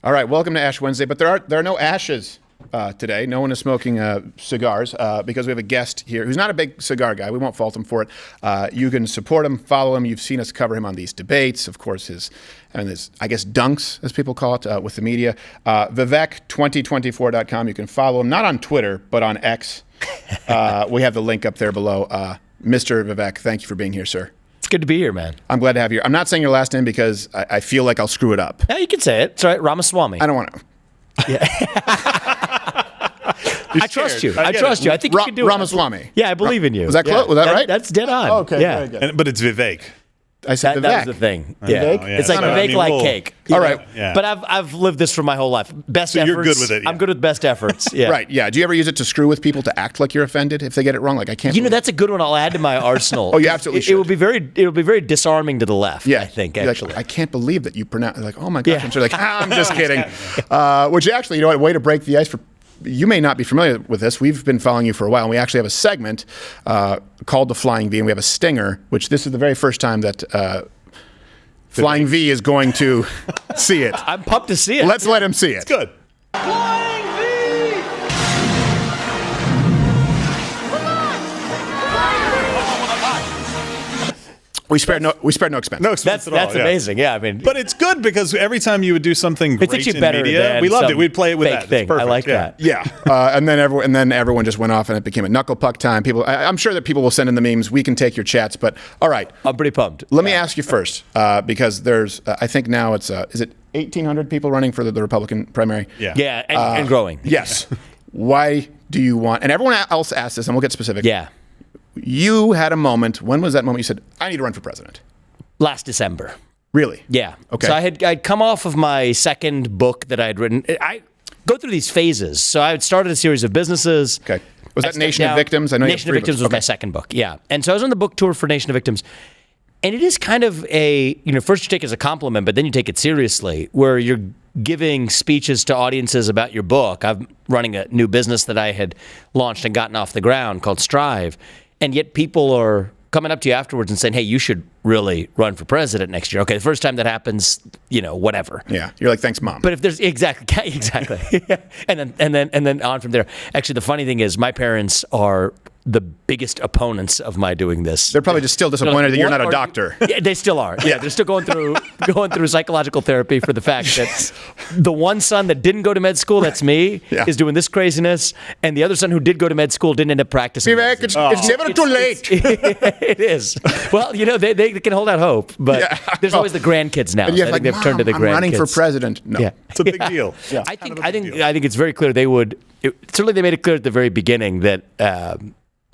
All right, welcome to Ash Wednesday, but there are no ashes today. No one is smoking cigars because we have a guest here who's not a big cigar guy. We won't fault him for it. You can support him, follow him. You've seen us cover him on these debates. Of course, his I guess, dunks, as people call it, with the media. Vivek2024.com. You can follow him, not on Twitter, but on X. We have the link up there below. Mr. Vivek, thank you for being here, sir. It's good to be here, man. I'm glad to have you. I'm not saying your last name because I feel like I'll screw it up. Yeah, you can say it. It's all right. Ramaswamy. I don't want to. Yeah. I trust you. I trust you. I think you can do it. Ramaswamy. Yeah, I believe in you. Was that close? Was that right? That's dead on. Oh, okay, yeah. very good. But it's Vivek. I said Vivek. That was the thing. Yeah. Vivek? Oh, yeah. It's like Vivek like cake. All right. Yeah. But I've lived this for my whole life. Best So efforts. you're good with it, yeah. I'm good with best efforts. Yeah. Right, yeah. Do you ever use it to screw with people to act like you're offended if they get it wrong? Like, I can't. That's a good one I'll add to my arsenal. Oh, you absolutely should. It would be very disarming to the left, Yeah, I think, You're actually. like, I can't believe that you pronounce, like, oh my gosh. Yeah. And so like, I'm just kidding. Which actually, a way to break the ice for, you may not be familiar with this. We've been following you for a while, and we actually have a segment called The Flying V, and we have a stinger, which this is the very first time that Flying V is going to see it. I'm pumped to see it. Let's let him see it. It's good. Flying V! We spared no expense. No expense at all. That's amazing. Yeah, I mean, But it's good because every time you would do something it's great actually in better media, than we loved it. some We'd play it with fake that. It's thing. I perfect. like Yeah. that. Yeah, and then everyone just went off, and it became a knuckle puck time. I'm sure that people will send in the memes. We can take your chats, but all right. I'm pretty pumped. Let me ask you first, because there's, I think now it's, is it 1,800 people running for the Republican primary? Yeah. Yeah, and growing. Yes. Why do you want, and everyone else asked this, and we'll get specific. Yeah. You had a moment. When was that moment you said, I need to run for president? Last December. Really? Yeah. Okay. So I'd come off of my second book that I'd written. I go through these phases. So I had started a series of businesses. Okay. Was I that stepped Nation of down. Victims? I know Nation of Victims was my second book. Yeah. And so I was on the book tour for Nation of Victims. And it is kind of first you take it as a compliment, but then you take it seriously, where you're giving speeches to audiences about your book. I'm running a new business that I had launched and gotten off the ground called Strive. And yet people are coming up to you afterwards and saying, hey, you should really run for president next year. Okay, the first time that happens, whatever. Yeah. You're like, thanks, Mom. But if there's exactly, and then on from there. Actually, the funny thing is, my parents are the biggest opponents of my doing this. They're probably just still disappointed that you're not a doctor. Yeah, they still are. Yeah, they're still going through psychological therapy for the fact that the one son that didn't go to med school, that's me, is doing this craziness, and the other son who did go to med school didn't end up practicing. Vivek, it's never too late. It is. Well, they can hold out hope, but there's always the grandkids now. And you So I have think they've turned to the grandkids. I'm running for president. No. Yeah. It's a big deal. Yeah. I think it's very clear they would. Certainly, they made it clear at the very beginning that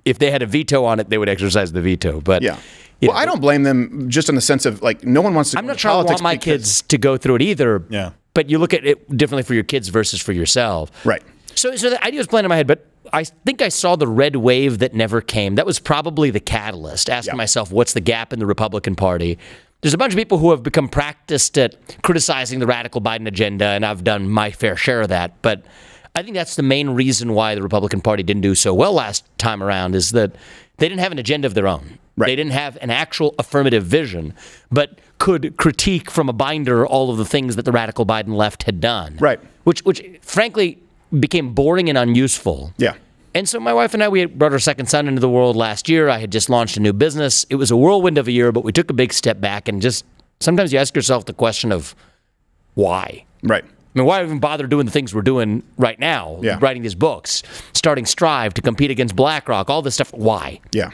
if they had a veto on it, they would exercise the veto. But Yeah. Well, I don't blame them just in the sense of, like, no one wants to. I'm not sure I want my kids to go through it either. Yeah. But you look at it differently for your kids versus for yourself. Right. So the idea was playing in my head, but I think I saw the red wave that never came. That was probably the catalyst, asking myself, what's the gap in the Republican Party? There's a bunch of people who have become practiced at criticizing the radical Biden agenda, and I've done my fair share of that. But I think that's the main reason why the Republican Party didn't do so well last time around, is that they didn't have an agenda of their own. Right. They didn't have an actual affirmative vision, but could critique from a binder all of the things that the radical Biden left had done. Right. Which frankly became boring and unuseful. Yeah. And so my wife and I, we had brought our second son into the world last year. I had just launched a new business. It was a whirlwind of a year, but we took a big step back, and just sometimes you ask yourself the question of why? Right. I mean, why even bother doing the things we're doing right now? Yeah. Writing these books, starting Strive to compete against BlackRock, all this stuff. Why? Yeah.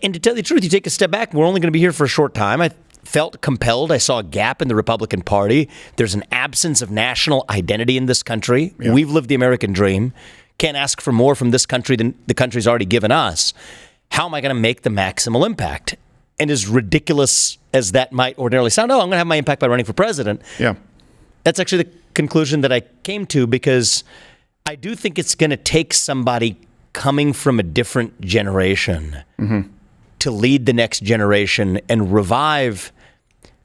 And to tell you the truth, you take a step back, we're only going to be here for a short time. I felt compelled. I saw a gap in the Republican Party. There's an absence of national identity in this country. Yeah. We've lived the American dream. Can't ask for more from this country than the country's already given us. How am I going to make the maximal impact? And as ridiculous as that might ordinarily sound, I'm going to have my impact by running for president. Yeah. That's actually the conclusion that I came to, because I do think it's going to take somebody coming from a different generation to lead the next generation and revive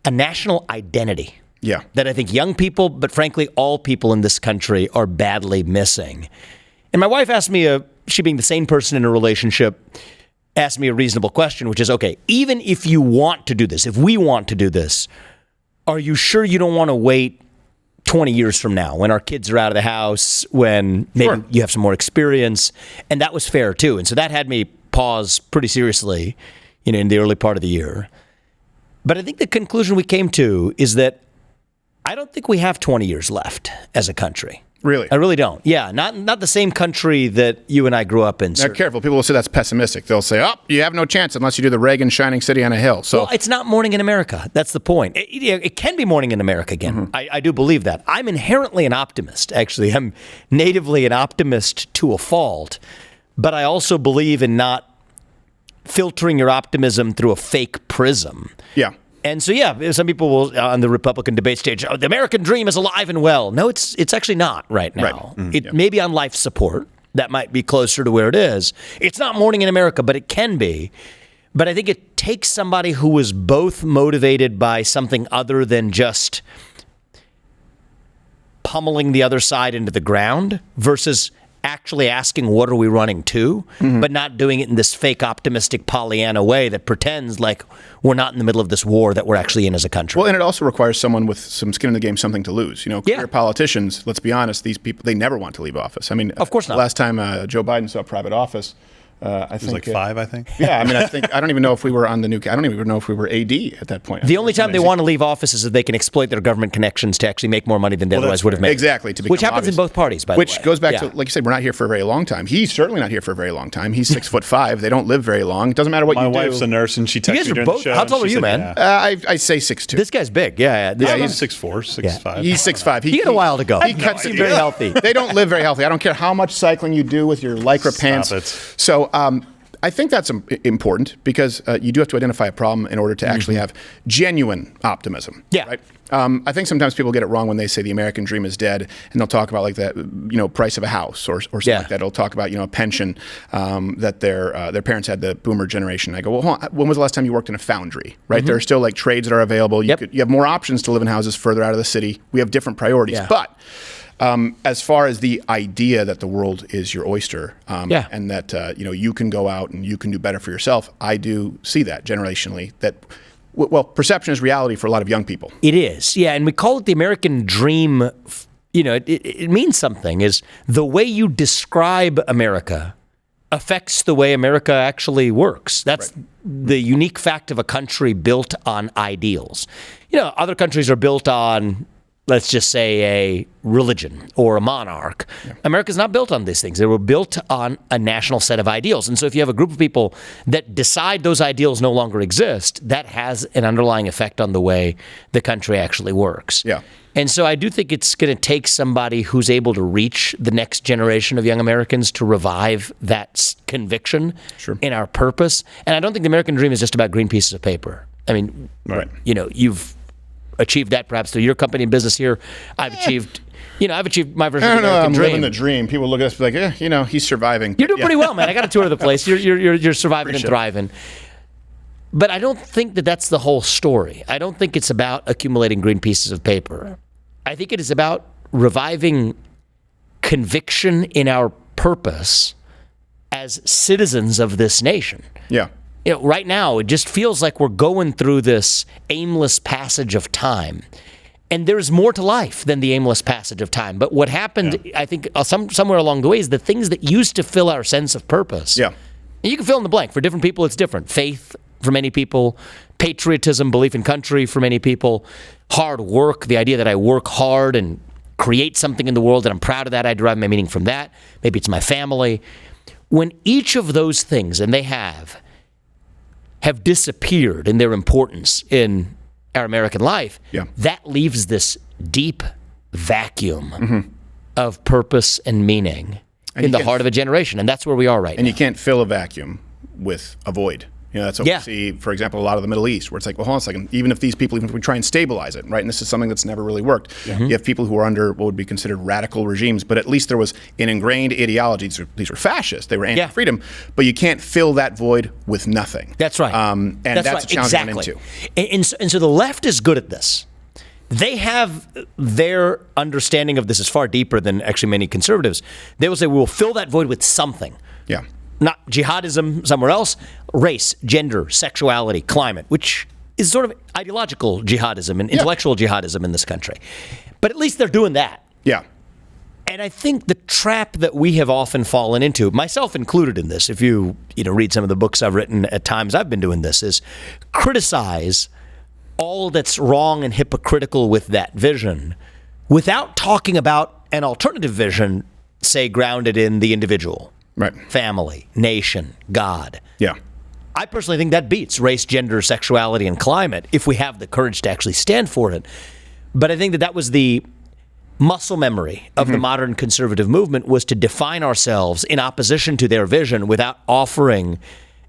a national identity. Yeah. That I think young people, but frankly, all people in this country are badly missing. And my wife asked me, she being the sane person in a relationship, asked me a reasonable question, which is, okay, even if you want to do this, if we want to do this, are you sure you don't want to wait 20 years from now, when our kids are out of the house, when maybe Sure. you have some more experience. And that was fair, too. And so that had me pause pretty seriously, in the early part of the year. But I think the conclusion we came to is that I don't think we have 20 years left as a country. Really? I really don't. Yeah, not the same country that you and I grew up in. Now, careful. People will say that's pessimistic. They'll say, "Oh, you have no chance unless you do the Reagan Shining City on a Hill." So Well, it's not morning in America. That's the point. It can be morning in America again. I do believe that. I'm inherently an optimist, actually. I'm natively an optimist to a fault. But I also believe in not filtering your optimism through a fake prism. yeah. And so, some people will, on the Republican debate stage, oh, the American dream is alive and well. No, it's actually not right now. Right. It may be on life support. That might be closer to where it is. It's not morning in America, but it can be. But I think it takes somebody who is both motivated by something other than just pummeling the other side into the ground versus actually asking, what are we running to? But not doing it in this fake optimistic Pollyanna way that pretends like we're not in the middle of this war that we're actually in as a country. Well, and it also requires someone with some skin in the game, something to lose. Career politicians, let's be honest, these people, they never want to leave office. I mean, Of course not. Last time Joe Biden saw private office, I think It was like 5, I think. Yeah, I mean, I don't even know if we were on the new. I don't even know if we were AD at that point. The only time they want to leave office is if they can exploit their government connections to actually make more money than they otherwise would have made. Exactly. Which happens in both parties, by the way. Which goes back to, like you said, we're not here for a very long time. He's certainly not here for a very long time. He's 6'5". They don't live very long. It doesn't matter what My you do. wife's a nurse, and she texted guys me are during both- the show. how and tall she are you, said, man? Yeah. I say 6'2". This guy's big. Yeah. He's 6'4", 6'5". He's 6'5". He got a while to go. He cuts seem very healthy. They don't live very healthy. I don't care how much cycling you do with your Lycra pants. it. So I think that's important because you do have to identify a problem in order to actually have genuine optimism. Yeah. Right. I think sometimes people get it wrong when they say the American dream is dead, and they'll talk about like the price of a house or something like that. They'll talk about a pension that their parents had, the boomer generation. I go, well, hold on, when was the last time you worked in a foundry? Right. There are still like trades that are available. You have more options to live in houses further out of the city. We have different priorities, but. As far as the idea that the world is your oyster, and that you can go out and you can do better for yourself, I do see that generationally. That perception is reality for a lot of young people. It is, yeah, and we call it the American dream. It means something. Is the way you describe America affects the way America actually works. That's the unique fact of a country built on ideals. Other countries are built on, let's just say, a religion or a monarch. America's not built on these things. They were built on a national set of ideals. And so if you have a group of people that decide those ideals no longer exist, that has an underlying effect on the way the country actually works. Yeah. And so I do think it's going to take somebody who's able to reach the next generation of young Americans to revive that conviction in our purpose. And I don't think the American dream is just about green pieces of paper. I mean, you've achieved that perhaps through your company and business here. I've achieved my version of the American I'm dream. living the dream. People look at us and be like, he's surviving. You're doing pretty well, man. I got a tour of the place. You're surviving and thriving. But I don't think that that's the whole story. I don't think it's about accumulating green pieces of paper. I think it is about reviving conviction in our purpose as citizens of this nation. Yeah. Right now, it just feels like we're going through this aimless passage of time. And there's more to life than the aimless passage of time. But what happened, I think, somewhere along the way is the things that used to fill our sense of purpose. Yeah. And you can fill in the blank. For different people, it's different. Faith for many people, patriotism, belief in country for many people, hard work, the idea that I work hard and create something in the world and I'm proud of that. I derive my meaning from that. Maybe it's my family. When each of those things, and they have disappeared in their importance in our American life, that leaves this deep vacuum of purpose and meaning in the heart of a generation. And that's where we are right now. And you can't fill a vacuum with a void. That's what we see, for example, a lot of the Middle East, where it's like, well, hold on a second, even if we try and stabilize it, right? And this is something that's never really worked. You have people who are under what would be considered radical regimes, but at least there was an ingrained ideology. These were fascist. They were anti-freedom, but you can't fill that void with nothing. That's right. And that's a challenge to run into. And so the left is good at this. They have their understanding of this is far deeper than actually many conservatives. They will say, we will fill that void with something. Yeah. Not jihadism somewhere else, race, gender, sexuality, climate, which is sort of ideological jihadism and intellectual jihadism in this country. But at least they're doing that. Yeah. And I think the trap that we have often fallen into, myself included in this, if you read some of the books I've written at times I've been doing this, is criticize all that's wrong and hypocritical with that vision without talking about an alternative vision, say, grounded in the individual, Right. family, nation, God. Yeah. I personally think that beats race, gender, sexuality, and climate if we have the courage to actually stand for it. But I think that was the muscle memory of the modern conservative movement, was to define ourselves in opposition to their vision without offering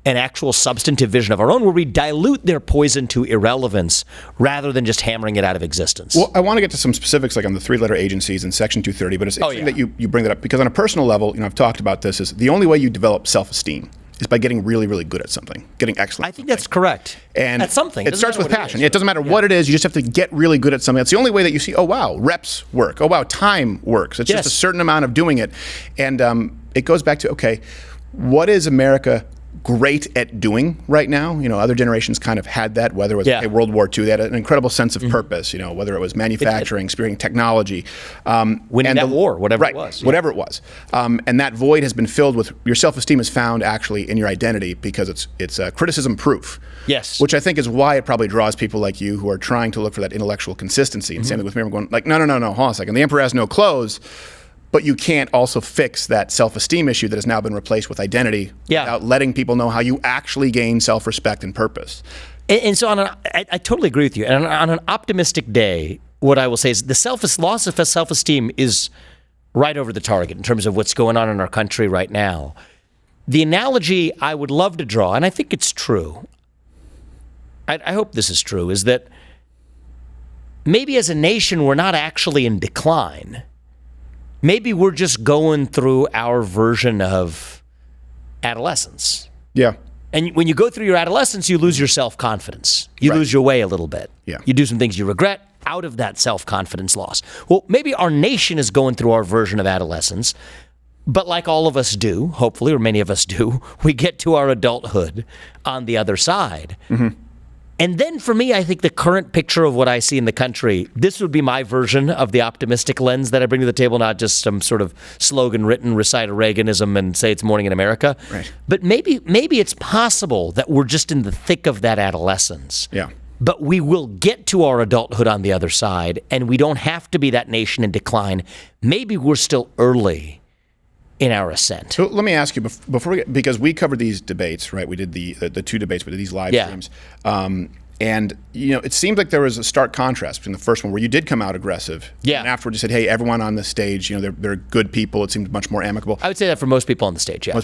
an actual substantive vision of our own, where we dilute their poison to irrelevance rather than just hammering it out of existence. Well, I want to get to some specifics, like on the three-letter agencies in Section 230, but it's interesting that you bring that up, because on a personal level, I've talked about this, is the only way you develop self-esteem is by getting really, really good at something, getting excellent. I think that's correct. And at something. It starts with passion. It doesn't matter what it is. You just have to get really good at something. That's the only way that you see, oh, wow, reps work. Oh, wow, time works. It's just a certain amount of doing it. And it goes back to, okay, what is America great at doing right now? Other generations kind of had that, whether it was World War II, they had an incredible sense of purpose, whether it was manufacturing, spearping technology. Winning that war, whatever it was. Whatever it was. And that void has been filled with, your self-esteem is found actually in your identity, because it's criticism proof. Yes. Which I think is why it probably draws people like you who are trying to look for that intellectual consistency. And same thing with me, I'm going like, no, hold on a second. The emperor has no clothes. But you can't also fix that self-esteem issue that has now been replaced with identity without letting people know how you actually gain self-respect and purpose. And so I totally agree with you. And on an optimistic day, what I will say is the loss of self-esteem is right over the target in terms of what's going on in our country right now. The analogy I would love to draw, and I think it's true, I hope this is true, is that maybe as a nation we're not actually in decline. Maybe we're just going through our version of adolescence. Yeah. And when you go through your adolescence, you lose your self-confidence. You lose your way a little bit. Yeah. You do some things you regret out of that self-confidence loss. Well, maybe our nation is going through our version of adolescence, but like all of us do, hopefully, or many of us do, we get to our adulthood on the other side. And then for me, I think the current picture of what I see in the country, this would be my version of the optimistic lens that I bring to the table, not just some sort of slogan written, recite a Reaganism and say it's morning in America. Right. But maybe it's possible that we're just in the thick of that adolescence. Yeah. But we will get to our adulthood on the other side, and we don't have to be that nation in decline. Maybe we're still early in our ascent. So let me ask you before we get, because we covered these debates, right? We did the two debates, we did these live streams. And it seemed like there was a stark contrast between the first one, where you did come out aggressive, and afterwards you said, "Hey, everyone on the stage, they're good people." It seemed much more amicable. I would say that for most people on the stage, yeah.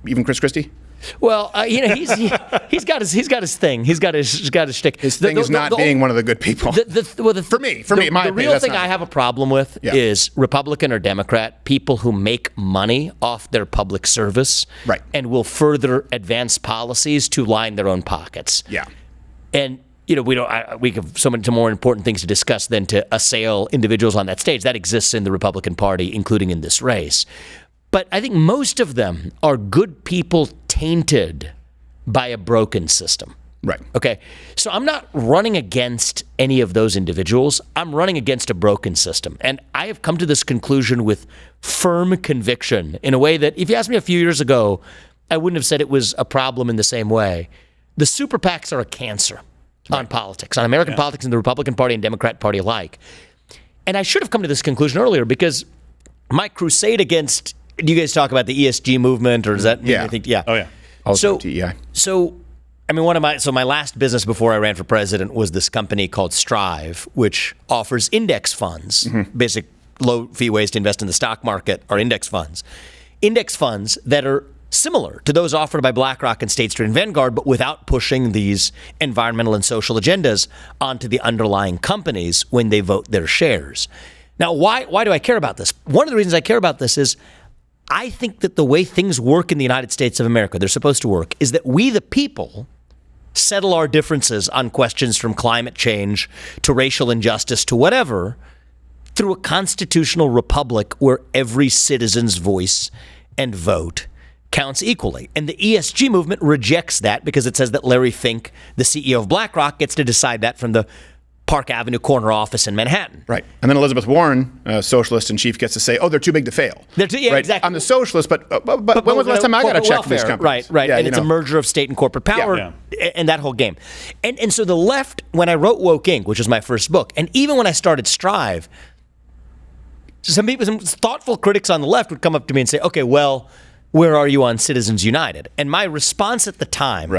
Even Chris Christie. Well, he's got his thing. He's got his shtick. His thing is not being one of the good people. For me, the real thing I have a problem with is Republican or Democrat people who make money off their public service, right, and will further advance policies to line their own pockets. Yeah, and we have so many more important things to discuss than to assail individuals on that stage. That exists in the Republican Party, including in this race. But I think most of them are good people tainted by a broken system. Right. Okay. So I'm not running against any of those individuals. I'm running against a broken system. And I have come to this conclusion with firm conviction in a way that if you asked me a few years ago, I wouldn't have said it was a problem in the same way. The super PACs are a cancer on politics, on American politics and the Republican Party and Democrat Party alike. And I should have come to this conclusion earlier, because my crusade against, do you guys talk about the ESG movement, or does that mean anything? Yeah. Oh, yeah. Also DEI. So, I mean, my last business before I ran for president was this company called Strive, which offers index funds, basic low fee ways to invest in the stock market are index funds. Index funds that are similar to those offered by BlackRock and State Street and Vanguard, but without pushing these environmental and social agendas onto the underlying companies when they vote their shares. Now, why do I care about this? One of the reasons I care about this is I think that the way things work in the United States of America, they're supposed to work, is that we, the people, settle our differences on questions from climate change to racial injustice to whatever through a constitutional republic where every citizen's voice and vote counts equally. And the ESG movement rejects that because it says that Larry Fink, the CEO of BlackRock, gets to decide that from the Park Avenue corner office in Manhattan. Right. And then Elizabeth Warren, socialist in chief, gets to say, oh, they're too big to fail. Yeah, right? exactly. I'm the socialist, but when was the last time I got a check from these companies? Right. Yeah, and it's a merger of state and corporate power and that whole game. And so the left, when I wrote Woke Inc., which was my first book, and even when I started Strive, some thoughtful critics on the left would come up to me and say, okay, well, where are you on Citizens United? And my response at the time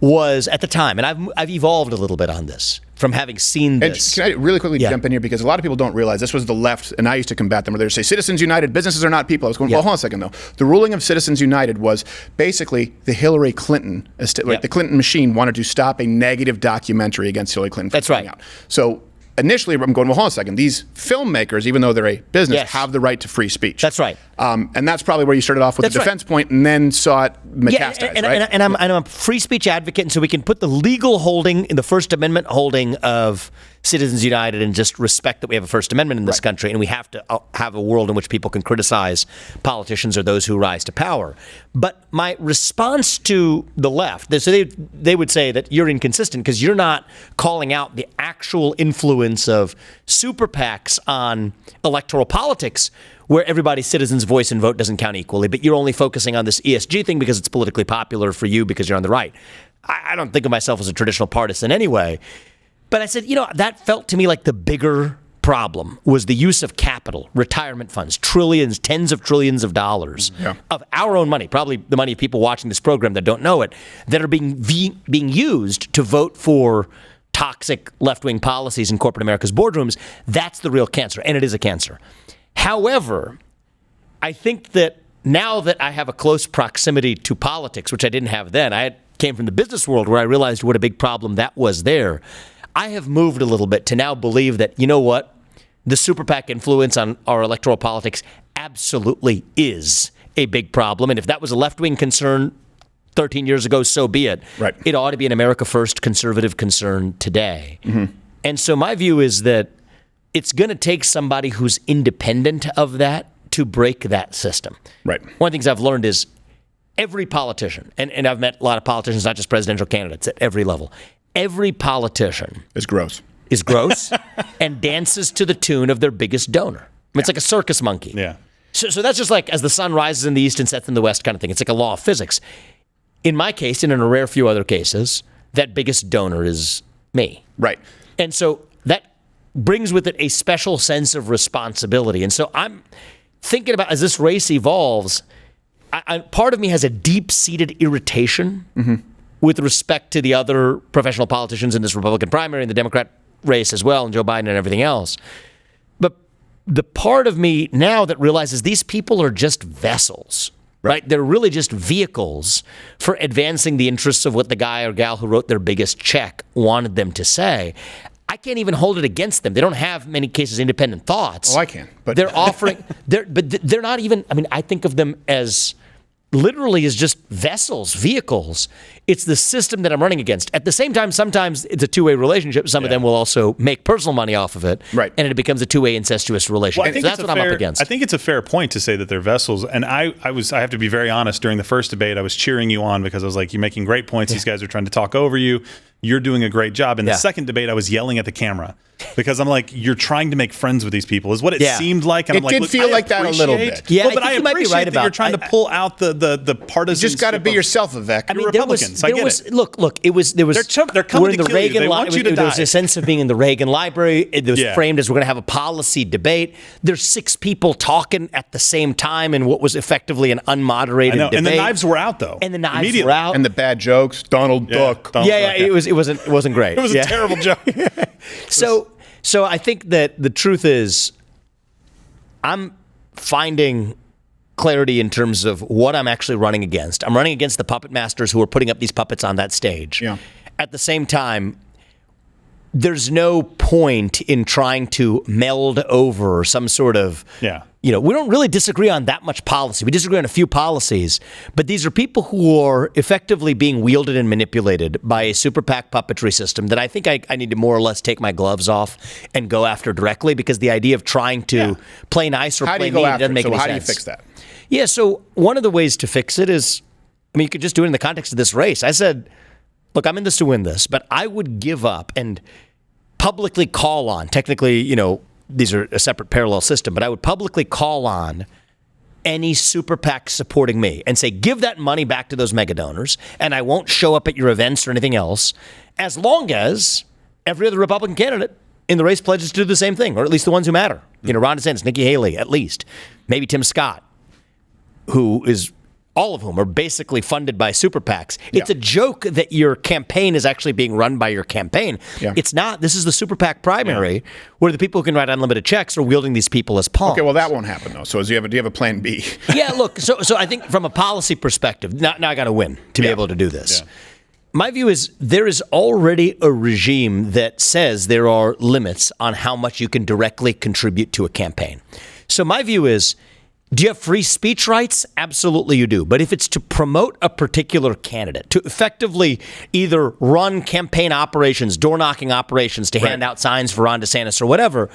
was, and I've evolved a little bit on this from having seen this. And can I really quickly jump in here? Because a lot of people don't realize this was the left, and I used to combat them, where they would say, Citizens United, businesses are not people. I was going, well, hold on a second, though. The ruling of Citizens United was basically the Hillary Clinton, the Clinton machine wanted to stop a negative documentary against Hillary Clinton from coming out. So initially, I'm going, well, hold on a second. These filmmakers, even though they're a business, have the right to free speech. That's right. And that's probably where you started off with the defense point and then saw it metastasize, right? And I'm a free speech advocate, and so we can put the legal holding in the First Amendment holding of Citizens United and just respect that we have a First Amendment in this country, and we have to have a world in which people can criticize politicians or those who rise to power. But my response to the left, so they would say that you're inconsistent because you're not calling out the actual influence of super PACs on electoral politics, where everybody's citizens' voice and vote doesn't count equally, but you're only focusing on this ESG thing because it's politically popular for you because you're on the right. I don't think of myself as a traditional partisan anyway. But I said, that felt to me like the bigger problem was the use of capital, retirement funds, trillions, tens of trillions of dollars of our own money, probably the money of people watching this program that don't know it, that are being used to vote for toxic left-wing policies in corporate America's boardrooms. That's the real cancer, and it is a cancer. However, I think that now that I have a close proximity to politics, which I didn't have then, I came from the business world where I realized what a big problem that was there. I have moved a little bit to now believe that, you know what, the super PAC influence on our electoral politics absolutely is a big problem. And if that was a left-wing concern 13 years ago, so be it. Right. It ought to be an America First conservative concern today. Mm-hmm. And so my view is that it's going to take somebody who's independent of that to break that system. Right. One of the things I've learned is every politician, and I've met a lot of politicians, not just presidential candidates, at every level. Every politician is gross and dances to the tune of their biggest donor. I mean, it's like a circus monkey. Yeah. So that's just like as the sun rises in the east and sets in the west kind of thing. It's like a law of physics. In my case, and in a rare few other cases, that biggest donor is me. Right. And so that brings with it a special sense of responsibility. And so I'm thinking about, as this race evolves, part of me has a deep-seated irritation with respect to the other professional politicians in this Republican primary and the Democrat race as well, and Joe Biden and everything else. But the part of me now that realizes these people are just vessels, right? They're really just vehicles for advancing the interests of what the guy or gal who wrote their biggest check wanted them to say. I can't even hold it against them. They don't have, many cases, independent thoughts. Oh, I can. But they're offering, but they're not even, I think of them as literally as just vessels, vehicles. It's the system that I'm running against. At the same time, sometimes it's a two-way relationship. Some of them will also make personal money off of it. Right. And it becomes a two-way incestuous relationship. Well, so that's what I'm up against. I think it's a fair point to say that they're vessels. And I have to be very honest, during the first debate, I was cheering you on because I was like, you're making great points. These guys are trying to talk over you. You're doing a great job. In the second debate, I was yelling at the camera because I'm like, you're trying to make friends with these people, is what it seemed like. And It I'm like, did look, feel I like that a little bit. Yeah, but I think I you might be appreciate right that about you're trying to pull out the partisan. You just got to be yourself, Vivek. I mean, Republicans. I get it. Look. There was. They're coming we're in to the kill you. Reagan. They want you to there was die. a sense of being in the Reagan Library. It was framed as we're going to have a policy debate. There's 6 people talking at the same time in what was effectively an unmoderated debate. And the knives were out though. And the knives were out. And the bad jokes, Donald Duck. It wasn't great. It was a terrible joke. So I think that the truth is, I'm finding clarity in terms of what I'm actually running against. I'm running against the puppet masters who are putting up these puppets on that stage. Yeah. At the same time, there's no point in trying to meld over some sort of, we don't really disagree on that much policy. We disagree on a few policies, but these are people who are effectively being wielded and manipulated by a super PAC puppetry system that I think I need to more or less take my gloves off and go after directly, because the idea of trying to play nice or play mean doesn't make any sense. How do you fix that? Yeah, so one of the ways to fix it is, you could just do it in the context of this race. I said, look, I'm in this to win this, but I would give up and publicly call on, technically, these are a separate parallel system, but I would publicly call on any super PAC supporting me and say, give that money back to those mega donors, and I won't show up at your events or anything else, as long as every other Republican candidate in the race pledges to do the same thing, or at least the ones who matter. Ron DeSantis, Nikki Haley, at least. Maybe Tim Scott, all of whom are basically funded by super PACs. Yeah. It's a joke that your campaign is actually being run by your campaign. Yeah. It's not. This is the super PAC primary where the people who can write unlimited checks are wielding these people as pawns. Okay, well, that won't happen, though. So do you have a plan B? Yeah, look, so I think from a policy perspective, now I got to win to be able to do this. Yeah. My view is there is already a regime that says there are limits on how much you can directly contribute to a campaign. So my view is, do you have free speech rights? Absolutely you do. But if it's to promote a particular candidate, to effectively either run campaign operations, door-knocking operations to hand out signs for Ron DeSantis or whatever,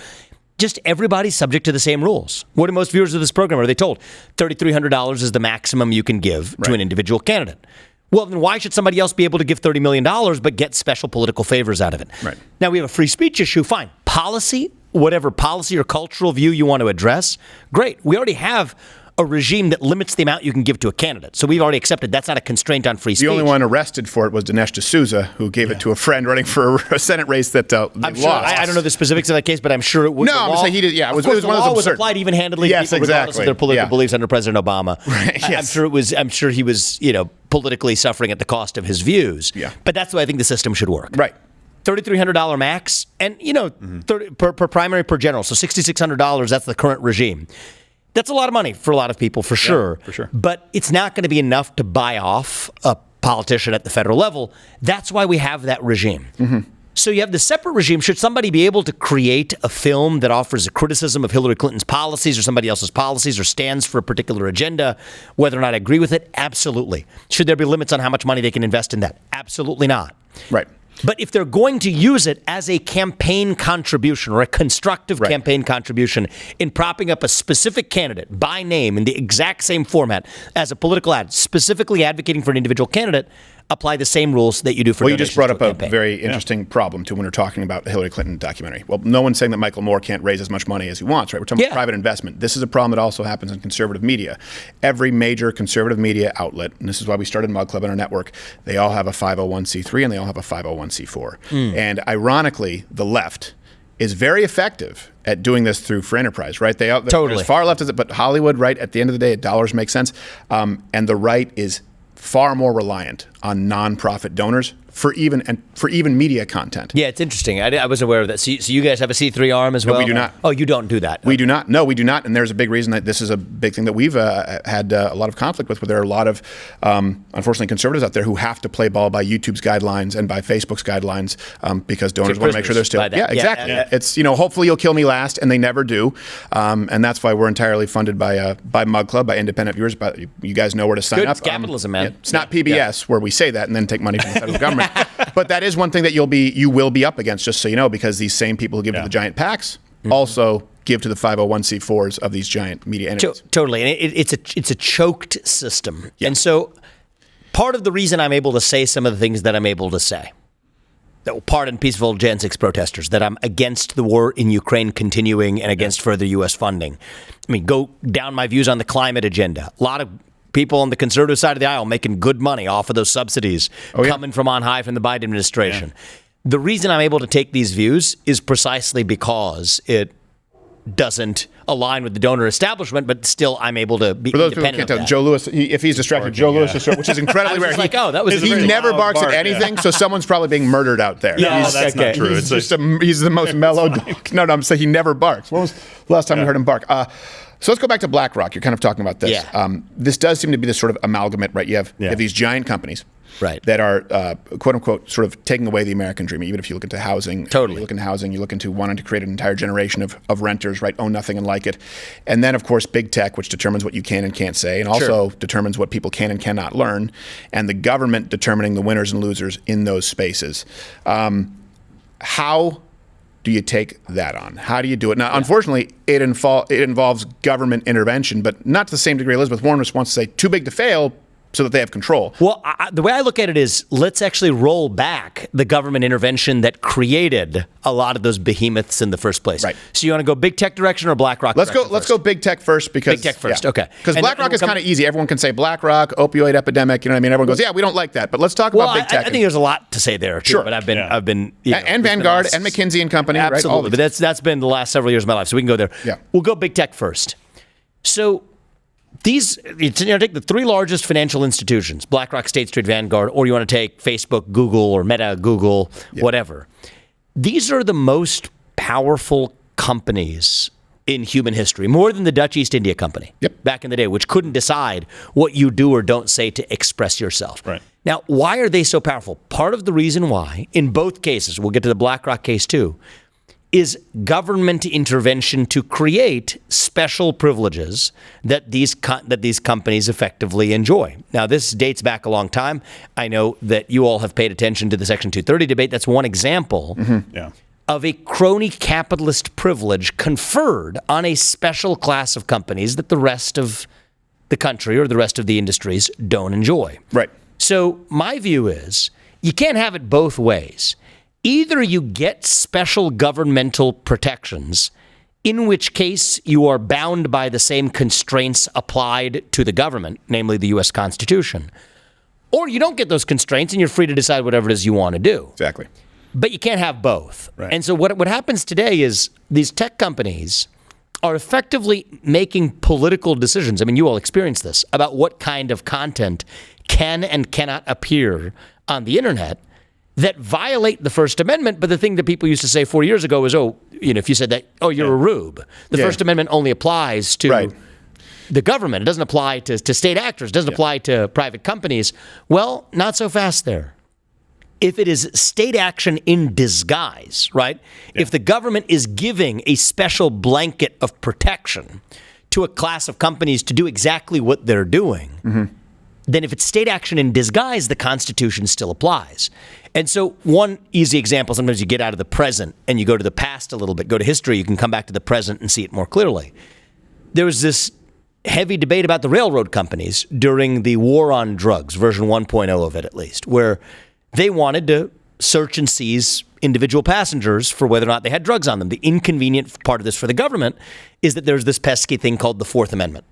just everybody's subject to the same rules. What do most viewers of this program are they told? $3,300 is the maximum you can give to an individual candidate. Well, then why should somebody else be able to give $30 million but get special political favors out of it? Right. Now, we have a free speech issue. Fine. Policy, whatever policy or cultural view you want to address, great. We already have a regime that limits the amount you can give to a candidate. So we've already accepted that's not a constraint on free speech. The only one arrested for it was Dinesh D'Souza, who gave it to a friend running for a Senate race that I'm lost. Sure, I don't know the specifics of that case, but I'm sure it was. No, I'm saying he did. Yeah, it was one of those law was applied even-handedly to people regardless of their political beliefs under President Obama. Right, yes. I'm sure he was, politically suffering at the cost of his views. Yeah. But that's the way I think the system should work. Right. $3,300 max, and 30, per primary per general, so $6,600. That's the current regime. That's a lot of money for a lot of people, for sure. Yeah, for sure. But it's not going to be enough to buy off a politician at the federal level. That's why we have that regime. Mm-hmm. So you have the separate regime. Should somebody be able to create a film that offers a criticism of Hillary Clinton's policies or somebody else's policies or stands for a particular agenda, whether or not I agree with it? Absolutely. Should there be limits on how much money they can invest in that? Absolutely not. Right. But if they're going to use it as a campaign contribution or a constructive campaign contribution in propping up a specific candidate by name in the exact same format as a political ad, specifically advocating for an individual candidate, apply the same rules that you do for Well, you just brought up a campaign. very interesting problem, too, when we're talking about the Hillary Clinton documentary. Well, no one's saying that Michael Moore can't raise as much money as he wants, right? We're talking about private investment. This is a problem that also happens in conservative media. Every major conservative media outlet, and this is why we started Mug Club in our network, they all have a 501c3 and they all have a 501c4. And ironically, the left is very effective at doing this through free enterprise, right? They're as far left as it, but Hollywood, right? At the end of the day, dollars make sense. And the right is far more reliant on nonprofit donors for even media content. Yeah, it's interesting. I was aware of that. So you guys have a C3 arm as well? No, we do not. Oh, you don't do that? We do not. No, we do not. And there's a big reason that this is a big thing that we've had a lot of conflict with, where there are a lot of, unfortunately, conservatives out there who have to play ball by YouTube's guidelines and by Facebook's guidelines because donors want to make sure they're still. Yeah, exactly. Yeah. It's, hopefully you'll kill me last, and they never do. And that's why we're entirely funded by Mug Club, by independent viewers. But you guys know where to sign up. It's capitalism, man. It's not PBS where we say that and then take money from the federal government. But that is one thing that you will be up against, just so you know, because these same people who give to the giant PACs also give to the 501c4s of these giant media entities. Totally. And it's a choked system. Yeah. And so part of the reason I'm able to say some of the things that I'm able to say, pardon peaceful Jan 6 protesters, that I'm against the war in Ukraine continuing and against further U.S. funding. I mean, go down my views on the climate agenda. A lot of people on the conservative side of the aisle making good money off of those subsidies coming from on high from the Biden administration. Yeah. The reason I'm able to take these views is precisely because it doesn't align with the donor establishment, but still I'm able to be independent. For those people who can't tell, Joe Lewis, if he's distracted, Joe Lewis, which is incredibly rare. He never barks at anything, so someone's probably being murdered out there. No, that's not true. He's the most mellow dog. No, I'm saying he never barks. When was the last time you heard him bark? So let's go back to BlackRock. You're kind of talking about this. Yeah. This does seem to be this sort of amalgamate, right? You have these giant companies that are, quote unquote, sort of taking away the American dream. Even if you look into housing, you look into housing, you look into wanting to create an entire generation of renters, right? Own nothing and like it. And then, of course, big tech, which determines what you can and can't say, and also determines what people can and cannot learn, and the government determining the winners and losers in those spaces. How do you take that on? How do you do it? Now, unfortunately, it involves government intervention, but not to the same degree Elizabeth Warren wants to say too big to fail so that they have control. Well, the way I look at it is let's actually roll back the government intervention that created a lot of those behemoths in the first place. Right. So you want to go big tech direction or BlackRock direction Let's go big tech first because big tech first. Okay. Because BlackRock is kind of easy. Everyone can say BlackRock, opioid epidemic. You know what I mean? Everyone goes, yeah, we don't like that. But let's talk about big tech. I think there's a lot to say there too. Sure. But I've been and Vanguard and McKinsey and Company. Absolutely. Right? But that's been the last several years of my life. So we can go there. Yeah. We'll go big tech first. So take the three largest financial institutions, BlackRock, State Street, Vanguard, or you want to take Facebook, Google, or Meta, Google, whatever. These are the most powerful companies in human history, more than the Dutch East India Company back in the day, which couldn't decide what you do or don't say to express yourself. Right. Now, why are they so powerful? Part of the reason why, in both cases, we'll get to the BlackRock case too, is government intervention to create special privileges that these companies effectively enjoy. Now, this dates back a long time. I know that you all have paid attention to the Section 230 debate. That's one example of a crony capitalist privilege conferred on a special class of companies that the rest of the country or the rest of the industries don't enjoy. Right. So my view is you can't have it both ways. Either you get special governmental protections, in which case you are bound by the same constraints applied to the government, namely the U.S. Constitution, or you don't get those constraints and you're free to decide whatever it is you want to do. Exactly. But you can't have both. Right. And so what happens today is these tech companies are effectively making political decisions. I mean, you all experience this about what kind of content can and cannot appear on the internet that violate the First Amendment. But the thing that people used to say 4 years ago was, if you said that, you're a rube. The First Amendment only applies to the government. It doesn't apply to state actors. It doesn't apply to private companies. Well, not so fast there. If it is state action in disguise, right? Yeah. If the government is giving a special blanket of protection to a class of companies to do exactly what they're doing, then if it's state action in disguise, the Constitution still applies. And so one easy example, sometimes you get out of the present and you go to the past a little bit, go to history, you can come back to the present and see it more clearly. There was this heavy debate about the railroad companies during the war on drugs, version 1.0 of it at least, where they wanted to search and seize individual passengers for whether or not they had drugs on them. The inconvenient part of this for the government is that there's this pesky thing called the Fourth Amendment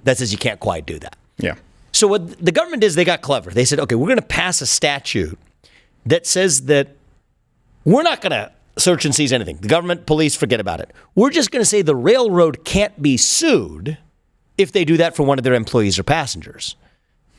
that says you can't quite do that. Yeah. So what the government did is they got clever. They said, okay, we're going to pass a statute that says that we're not going to search and seize anything. The government, police, forget about it. We're just going to say the railroad can't be sued if they do that for one of their employees or passengers.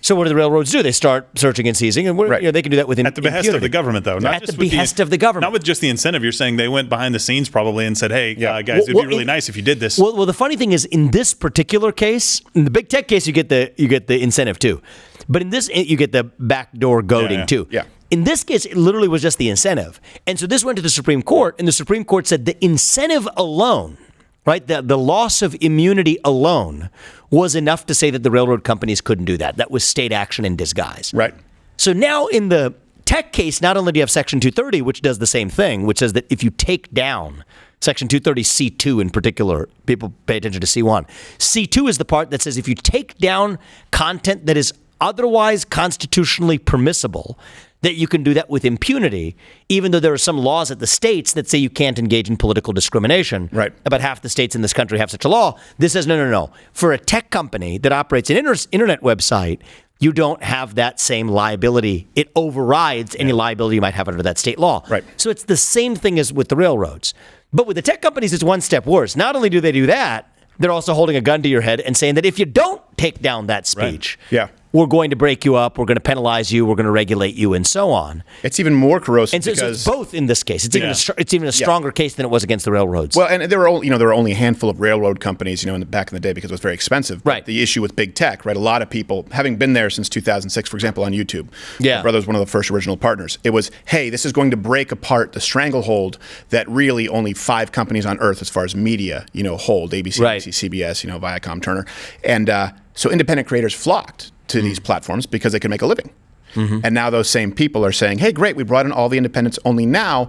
So what do the railroads do? They start searching and seizing, and they can do that with at the behest of the government, though. Not at the behest of the government. Not with just the incentive. You're saying they went behind the scenes probably and said, hey, guys, it'd be really nice if you did this. Well, the funny thing is, in this particular case, in the big tech case, you get the incentive too. But in this, you get the backdoor goading too. Yeah. In this case, it literally was just the incentive. And so this went to the Supreme Court, and the Supreme Court said the incentive alone, right, the loss of immunity alone was enough to say that the railroad companies couldn't do that. That was state action in disguise. Right. So now in the tech case, not only do you have Section 230, which does the same thing, which says that if you take down Section 230 C2 in particular, people pay attention to C1. C2 is the part that says if you take down content that is otherwise constitutionally permissible, that you can do that with impunity, even though there are some laws at the states that say you can't engage in political discrimination. Right. About half the states in this country have such a law. This says, no. For a tech company that operates an internet website, you don't have that same liability. It overrides any liability you might have under that state law. Right. So it's the same thing as with the railroads. But with the tech companies, it's one step worse. Not only do they do that, they're also holding a gun to your head and saying that if you don't take down that speech, we're going to break you up, we're going to penalize you, we're going to regulate you, and so on. It's even more corrosive and so, because it's both in this case. It's even a stronger case than it was against the railroads. Well, and there were only a handful of railroad companies, back in the day because it was very expensive. Right. But the issue with big tech, right? A lot of people, having been there since 2006, for example, on YouTube. My brother was one of the first original partners. It was, hey, this is going to break apart the stranglehold that really only 5 companies on earth, as far as media, hold: ABC, NBC, CBS, Viacom, Turner, and so independent creators flocked to these platforms because they could make a living. And now those same people are saying, hey, great, we brought in all the independents, only now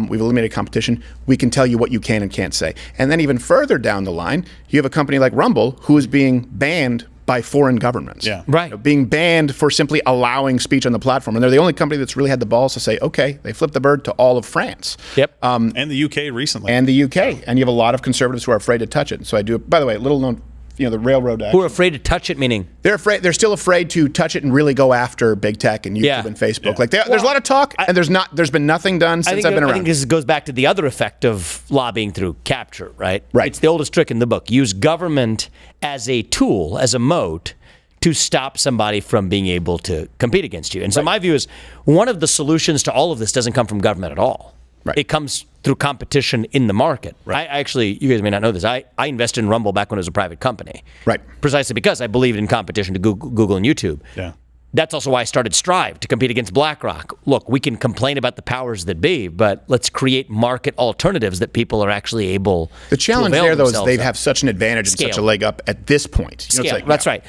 we've eliminated competition. We can tell you what you can and can't say. And then even further down the line, you have a company like Rumble who is being banned by foreign governments. Yeah. Right. Being banned for simply allowing speech on the platform. And they're the only company that's really had the balls to say, okay, they flipped the bird to all of France. Yep. And the UK recently. And the UK. And you have a lot of conservatives who are afraid to touch it. So I do, by the way, little known, the railroad action. Who are afraid to touch it, meaning? They're still afraid to touch it and really go after big tech and YouTube and Facebook. Like there's a lot of talk, and there's been nothing done since I've been around. I think this goes back to the other effect of lobbying through capture, right? Right. It's the oldest trick in the book. Use government as a tool, as a moat, to stop somebody from being able to compete against you. And so my view is one of the solutions to all of this doesn't come from government at all. Right. It comes through competition in the market. Right. I actually, you guys may not know this, I invested in Rumble back when it was a private company. Right. Precisely because I believed in competition to Google and YouTube. Yeah. That's also why I started Strive, to compete against BlackRock. Look, we can complain about the powers that be, but let's create market alternatives that people are actually able The challenge to there, though, is themselves they of. have such an advantage and such a Scale. leg up at this point. You know, it's Scale. like, That's right.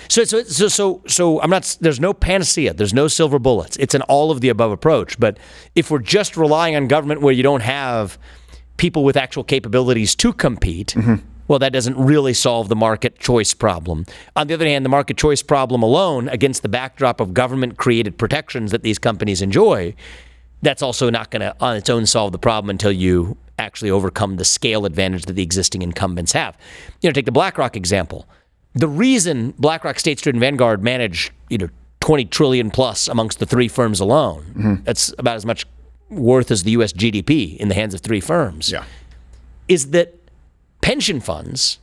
So I'm not. There's no panacea. There's no silver bullets. It's an all of the above approach. But if we're just relying on government where you don't have people with actual capabilities to compete, well, that doesn't really solve the market choice problem. On the other hand, the market choice problem alone, against the backdrop of government-created protections that these companies enjoy, that's also not going to, on its own, solve the problem until you actually overcome the scale advantage that the existing incumbents have. Take the BlackRock example. The reason BlackRock, State Street, and Vanguard manage 20 trillion plus amongst the three firms alone, that's about as much worth as the U.S. GDP in the hands of three firms, is that pension funds,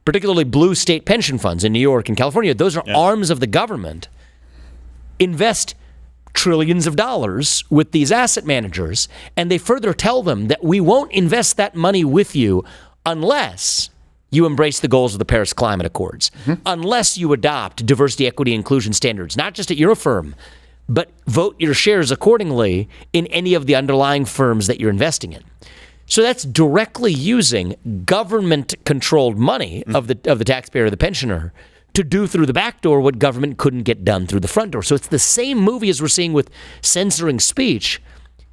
particularly blue state pension funds in New York and California, those are arms of the government, invest trillions of dollars with these asset managers, and they further tell them that we won't invest that money with you unless you embrace the goals of the Paris Climate Accords, unless you adopt diversity, equity, inclusion standards, not just at your firm, but vote your shares accordingly in any of the underlying firms that you're investing in. So that's directly using government-controlled money of the taxpayer or the pensioner to do through the back door what government couldn't get done through the front door. So it's the same movie as we're seeing with censoring speech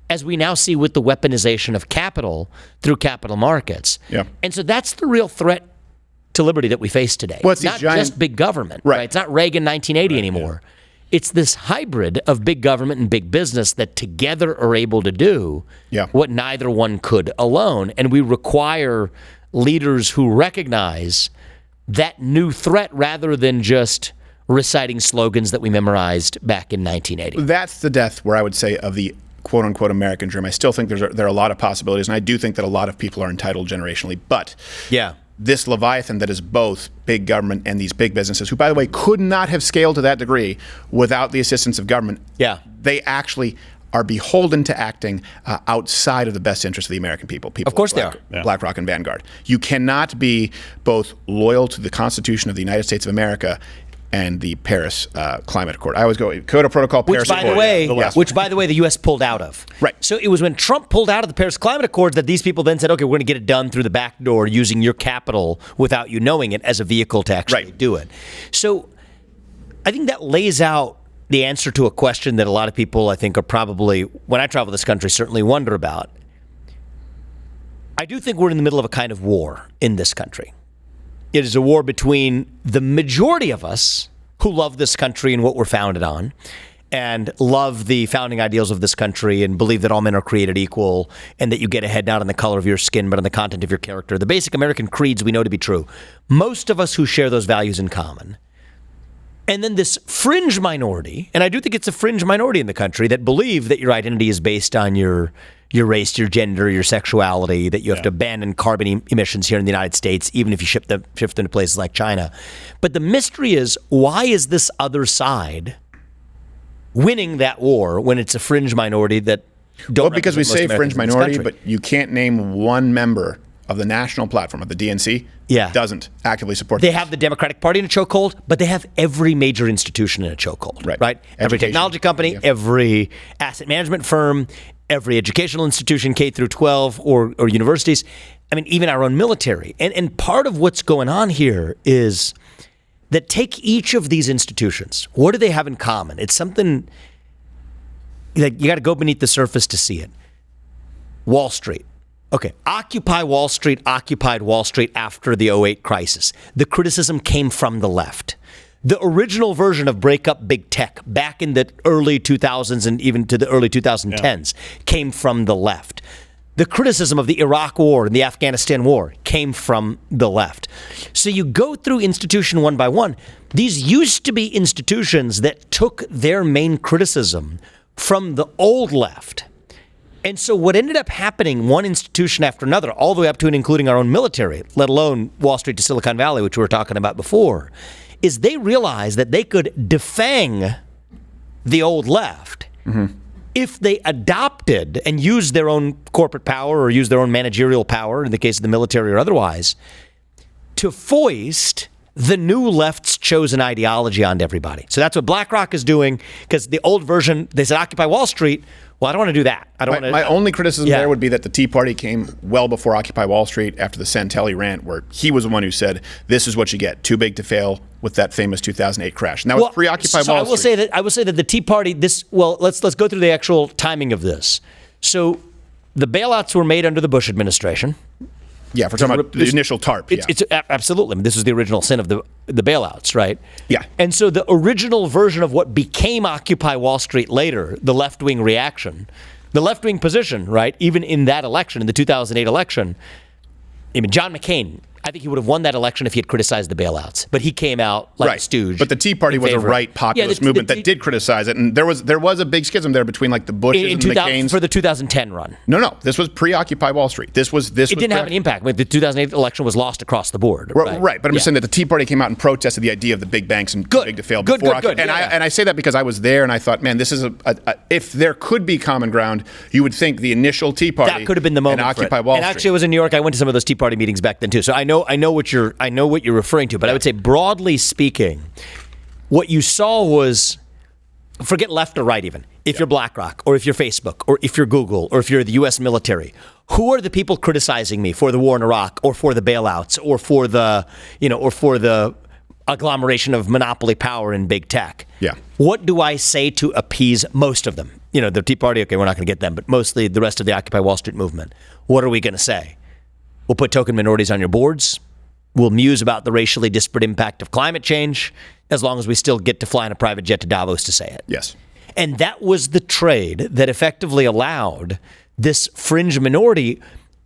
as we now see with the weaponization of capital through capital markets. Yeah. And so that's the real threat to liberty that we face today. Well, it's not these giant- just big government. Right. It's not Reagan 1980 anymore. It's this hybrid of big government and big business that together are able to do what neither one could alone. And we require leaders who recognize that new threat rather than just reciting slogans that we memorized back in 1980. That's the death, where I would say, of the quote-unquote American dream. I still think there are a lot of possibilities, and I do think that a lot of people are entitled generationally. But this Leviathan that is both big government and these big businesses, who, by the way, could not have scaled to that degree without the assistance of government, they actually are beholden to acting outside of the best interest of the American people. Of course they are. BlackRock and Vanguard. You cannot be both loyal to the Constitution of the United States of America and the Paris Climate Accord. I always go Kyoto Protocol, Paris Accord. Which, by the way, the U.S. pulled out of. Right. So it was when Trump pulled out of the Paris Climate Accords that these people then said, okay, we're going to get it done through the back door using your capital without you knowing it as a vehicle to actually do it. So I think that lays out the answer to a question that a lot of people, I think, are probably, when I travel this country, certainly wonder about. I do think we're in the middle of a kind of war in this country. It is a war between the majority of us who love this country and what we're founded on, and love the founding ideals of this country and believe that all men are created equal and that you get ahead not on the color of your skin but on the content of your character. The basic American creeds we know to be true. Most of us who share those values in common. And then this fringe minority, and I do think it's a fringe minority in the country, that believe that your identity is based on your race, your gender, your sexuality, that you have to abandon carbon emissions here in the United States, even if you shift them to places like China. But the mystery is, why is this other side winning that war when it's a fringe minority that don't? Well, because we say fringe minority, but but you can't name one member of the national platform of the DNC doesn't actively support They this. have the Democratic Party in a chokehold, but they have every major institution in a chokehold, right? Every technology company, every asset management firm, every educational institution, K through 12 or universities. I mean, even our own military. And part of what's going on here is that take each of these institutions. What do they have in common? It's something like, you got to go beneath the surface to see it. Wall Street. Okay, Occupy Wall Street occupied Wall Street after the '08 crisis. The criticism came from the left. The original version of break up big tech back in the early 2000s and even to the early 2010s came from the left. The criticism of the Iraq War and the Afghanistan War came from the left. So you go through institution one by one. These used to be institutions that took their main criticism from the old left. And so what ended up happening, one institution after another, all the way up to and including our own military, let alone Wall Street to Silicon Valley, which we were talking about before, is they realized that they could defang the old left if they adopted and used their own corporate power or used their own managerial power, in the case of the military or otherwise, to foist the new left's chosen ideology onto everybody. So that's what BlackRock is doing, because the old version, they said Occupy Wall Street. Well, I don't want to do that. I don't want to. My only criticism there would be that the Tea Party came well before Occupy Wall Street after the Santelli rant, where he was the one who said, this is what you get, too big to fail, with that famous 2008 crash. And that was pre-Occupy Wall Street. I will say that the Tea Party, let's go through the actual timing of this. So the bailouts were made under the Bush administration. Yeah, if we're talking about the initial TARP. It's absolutely. I mean, this was the original sin of the bailouts, right? Yeah. And so the original version of what became Occupy Wall Street later, the left-wing reaction, the left-wing position, right, even in that election, in the 2008 election, I mean, John McCain, I think he would have won that election if he had criticized the bailouts. But he came out like a stooge. But the Tea Party was a right populist movement that did criticize it. And there was a big schism there between like the Bushes and the McCains. For the 2010 run. No. This was pre-Occupy Wall Street. It didn't have an impact. The 2008 election was lost across the board. Right. But I'm just saying that the Tea Party came out and protested the idea of the big banks and big to fail before. Good. And I say that because I was there and I thought, man, this is if there could be common ground, you would think the initial Tea Party that could have been the moment and Occupy Wall Street. And actually, I was in New York. I went to some of those Tea Party meetings back then too. So I know what you're referring to, but I would say broadly speaking, what you saw was, forget left or right even, if you're BlackRock or if you're Facebook or if you're Google or if you're the US military, who are the people criticizing me for the war in Iraq or for the bailouts or for the agglomeration of monopoly power in big tech? Yeah. What do I say to appease most of them? The Tea Party, okay, we're not going to get them, but mostly the rest of the Occupy Wall Street movement. What are we going to say? We'll put token minorities on your boards. We'll muse about the racially disparate impact of climate change, as long as we still get to fly in a private jet to Davos to say it. Yes. And that was the trade that effectively allowed this fringe minority,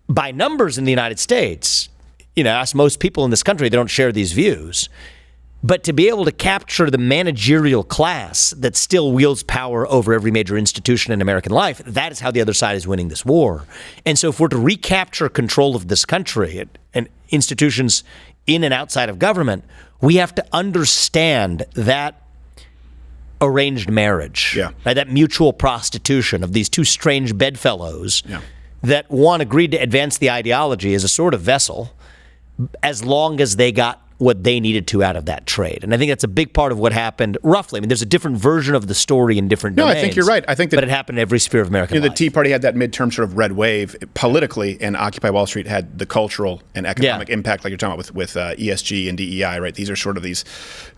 by numbers in the United States, ask most people in this country, they don't share these views, but to be able to capture the managerial class that still wields power over every major institution in American life, that is how the other side is winning this war. And so if we're to recapture control of this country and institutions in and outside of government, we have to understand that arranged marriage, right? That mutual prostitution of these two strange bedfellows that one agreed to advance the ideology as a sort of vessel as long as they got what they needed to out of that trade. And I think that's a big part of what happened, roughly. I mean, there's a different version of the story in different domains. No, I think you're right. I think that, but it happened in every sphere of American life. The Tea Party had that midterm sort of red wave politically, and Occupy Wall Street had the cultural and economic impact, like you're talking about with ESG and DEI, right? These are sort of these,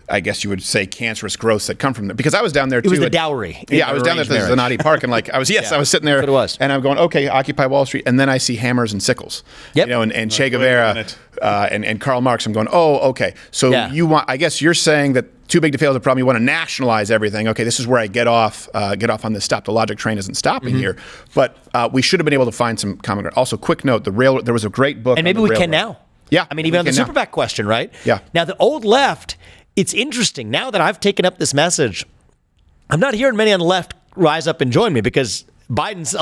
I guess you would say, cancerous growths that come from them. Because I was down there, too. It was the dowry. Yeah, I was down there at the Zanotti Park, and I was sitting there, and I'm going, okay, Occupy Wall Street, and then I see hammers and sickles. Yep. And Che Guevara and Karl Marx. I'm going, oh, okay. So I guess you're saying that too big to fail is a problem. You want to nationalize everything. Okay, this is where I get off on this stop. The logic train isn't stopping here. But we should have been able to find some common ground. Also, quick note, there was a great book. And maybe we can now. Yeah. I mean, even on the super PAC question, right? Yeah. Now, the old left, it's interesting. Now that I've taken up this message, I'm not hearing many on the left rise up and join me, because Biden's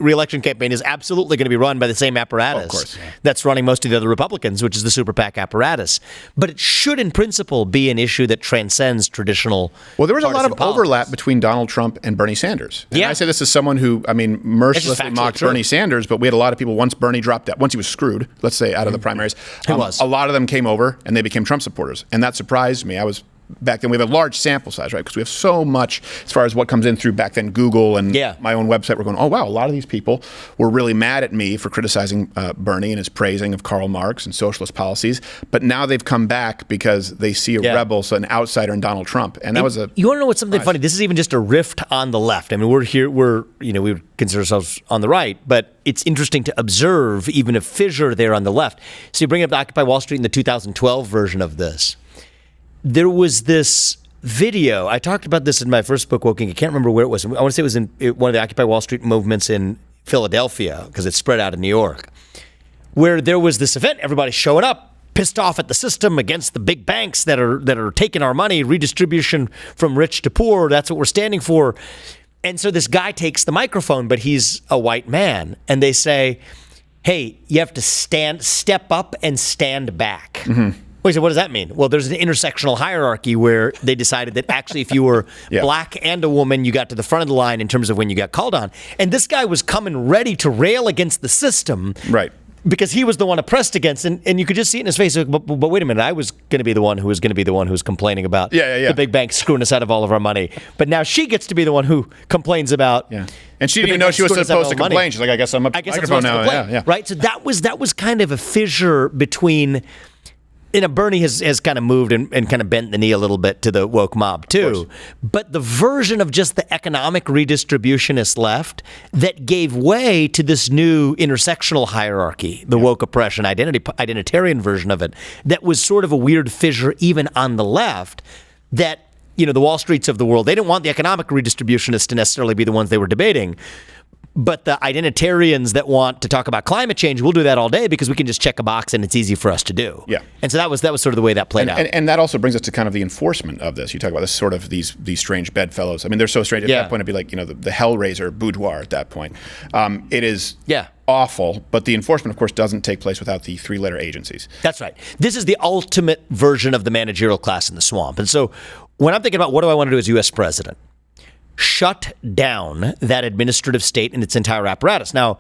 re-election campaign is absolutely going to be run by the same apparatus that's running most of the other Republicans, which is the super PAC apparatus. But it should, in principle, be an issue that transcends traditional. Well, there was a lot of politics. overlap between Donald Trump and Bernie Sanders. And I say this as someone who, mercilessly mocked Bernie Sanders, but we had a lot of people, once Bernie dropped out, once he was screwed, let's say, out of the primaries, a lot of them came over and they became Trump supporters. And that surprised me. I was back then. We have a large sample size, right? Because we have so much as far as what comes in through back then Google and my own website. We're going, oh, wow, a lot of these people were really mad at me for criticizing Bernie and his praising of Karl Marx and socialist policies. But now they've come back because they see a rebel, so an outsider in Donald Trump. And that was a... You want to know what's something funny? This is even just a rift on the left. I mean, we would consider ourselves on the right, but it's interesting to observe even a fissure there on the left. So you bring up the Occupy Wall Street in the 2012 version of this. There was this video. I talked about this in my first book, Woking. I can't remember where it was. I want to say it was in one of the Occupy Wall Street movements in Philadelphia, because it spread out in New York, where there was this event. Everybody showing up, pissed off at the system, against the big banks that are taking our money, redistribution from rich to poor. That's what we're standing for. And so this guy takes the microphone, but he's a white man. And they say, hey, you have to step up and stand back. Mm-hmm. Well, he said, what does that mean? Well, there's an intersectional hierarchy where they decided that actually if you were black and a woman, you got to the front of the line in terms of when you got called on. And this guy was coming ready to rail against the system. Right. Because he was the one oppressed against, and you could just see it in his face. But wait a minute, I was going to be the one who was going to be the one who was complaining about the big banks screwing us out of all of our money. But now she gets to be the one who complains about. Yeah. And she didn't even know she was supposed to complain. She's like, I guess I'm a microphone now. Yeah. Right. So that was kind of a fissure between. Bernie has kind of moved and kind of bent the knee a little bit to the woke mob too. But the version of just the economic redistributionist left that gave way to this new intersectional hierarchy, the woke oppression, identitarian version of it, that was sort of a weird fissure even on the left that, the Wall Streets of the world, they didn't want the economic redistributionists to necessarily be the ones they were debating. But the identitarians that want to talk about climate change, we'll do that all day because we can just check a box and it's easy for us to do. Yeah. And so that was sort of the way that played out. And that also brings us to kind of the enforcement of this. You talk about this sort of these strange bedfellows. I mean, they're so strange at that point. It'd be like, the Hellraiser boudoir at that point. It is awful, but the enforcement, of course, doesn't take place without the three-letter agencies. That's right. This is the ultimate version of the managerial class in the swamp. And so when I'm thinking about what do I want to do as U.S. president, shut down that administrative state and its entire apparatus. Now,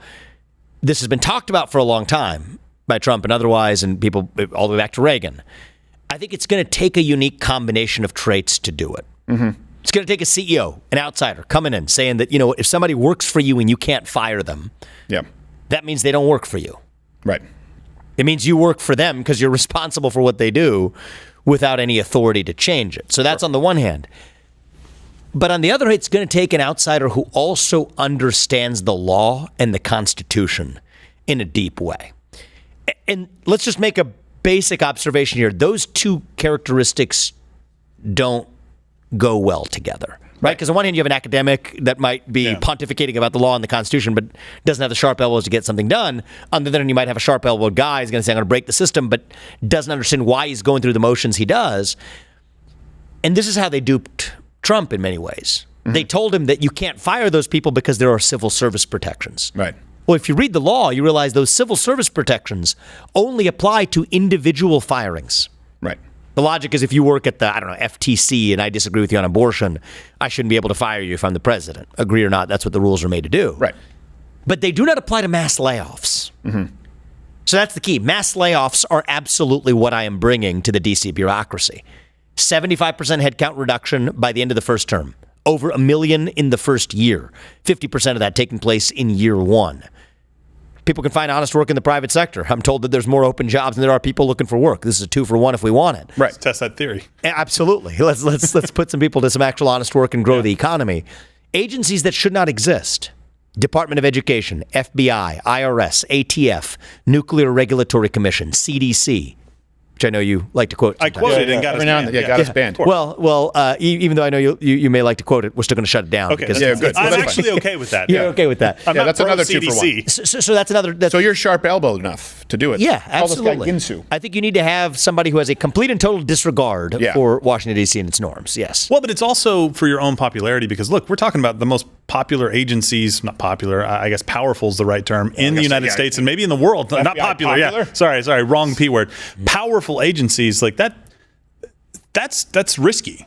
this has been talked about for a long time by Trump and otherwise, and people all the way back to Reagan. I think it's going to take a unique combination of traits to do it. Mm-hmm. It's going to take a CEO, an outsider, coming in saying that, if somebody works for you and you can't fire them, that means they don't work for you. Right. It means you work for them because you're responsible for what they do without any authority to change it. So that's on the one hand. But on the other hand, it's going to take an outsider who also understands the law and the Constitution in a deep way. And let's just make a basic observation here. Those two characteristics don't go well together, right? Because on one hand, you have an academic that might be pontificating about the law and the Constitution, but doesn't have the sharp elbows to get something done. On the other hand, you might have a sharp-elbowed guy who's going to say, I'm going to break the system, but doesn't understand why he's going through the motions he does. And this is how they duped Trump in many ways. Mm-hmm. They told him that you can't fire those people because there are civil service protections. Right. Well, if you read the law, you realize those civil service protections only apply to individual firings. Right. The logic is if you work at the, FTC and I disagree with you on abortion, I shouldn't be able to fire you if I'm the president. Agree or not, that's what the rules are made to do. Right. But they do not apply to mass layoffs. Mm-hmm. So that's the key. Mass layoffs are absolutely what I am bringing to the D.C. bureaucracy. 75% headcount reduction by the end of the first term. Over 1 million in the first year. 50% of that taking place in year one. People can find honest work in the private sector. I'm told that there's more open jobs than there are people looking for work. This is a 2-for-1 if we want it. Right. Let's test that theory. Absolutely. Let's put some people to some actual honest work and grow the economy. Agencies that should not exist. Department of Education, FBI, IRS, ATF, Nuclear Regulatory Commission, CDC. Which I know you like to quote sometimes. I quoted and got us banned. Got us banned. Well, even though I know you may like to quote it, we're still going to shut it down. Okay, good. I'm actually okay with that. You're okay with that. I'm not that's another CDC. 2-for-1. So that's another. So you're sharp-elbowed enough to do it. Yeah, absolutely. Call this guy Ginsu. I think you need to have somebody who has a complete and total disregard for Washington, D.C. and its norms. Yes. Well, but it's also for your own popularity because, look, we're talking about the most popular agencies, not popular, I guess powerful is the right term, in the United States and maybe in the world. FBI not popular. Yeah. Sorry, wrong P word. Powerful agencies like that. That's risky.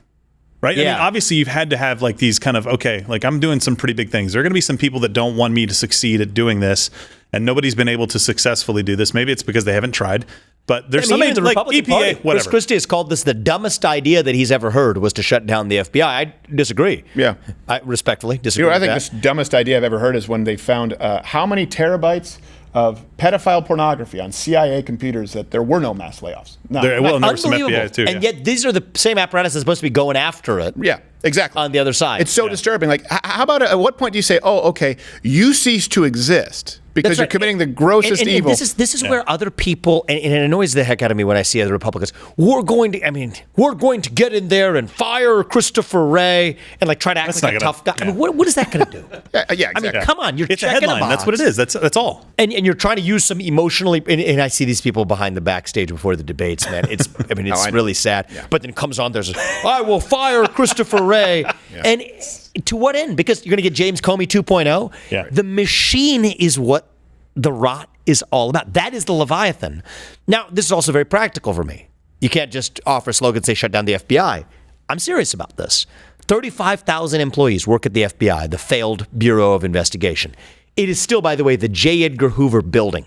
Right? Yeah. I mean, obviously, you've had to have like these kind of, I'm doing some pretty big things. There are going to be some people that don't want me to succeed at doing this, and nobody's been able to successfully do this. Maybe it's because they haven't tried. But there's I mean, something even the like Republican EPA, Party, Chris whatever. Christie has called this the dumbest idea that he's ever heard was to shut down the FBI. I disagree. Yeah. I respectfully disagree. You know, I with think that. the dumbest idea I've ever heard is when they found how many terabytes of pedophile pornography on CIA computers that there were no mass layoffs. No. Well, and there were some Unbelievable. FBI too. And yeah. yet these are the same apparatus that's supposed to be going after it. Yeah, exactly. On the other side. It's so disturbing. Like, how about at what point do you say, oh, okay, you cease to exist because That's you're right. committing the grossest And evil? This is where other people, and it annoys the heck out of me when I see other Republicans. We're going to get in there and fire Christopher Wray and like try to act That's like a not gonna- tough guy. I mean, yeah. what is that going to do? yeah, I exactly. mean, come on, you're It's a checking headline. That's what it box. is. That's all. And you're trying to use some emotionally, and I see these people behind the backstage before the debates, man. It's I know. really sad. Yeah. But then it comes on, I will fire Christopher Wray. And to what end? Because you're going to get James Comey 2.0. Yeah. The machine is what the rot is all about. That is the Leviathan. Now, this is also very practical for me. You can't just offer a slogan, say shut down the FBI. I'm serious about this. 35,000 employees work at the FBI, the failed Bureau of Investigation. It is still, by the way, the J. Edgar Hoover building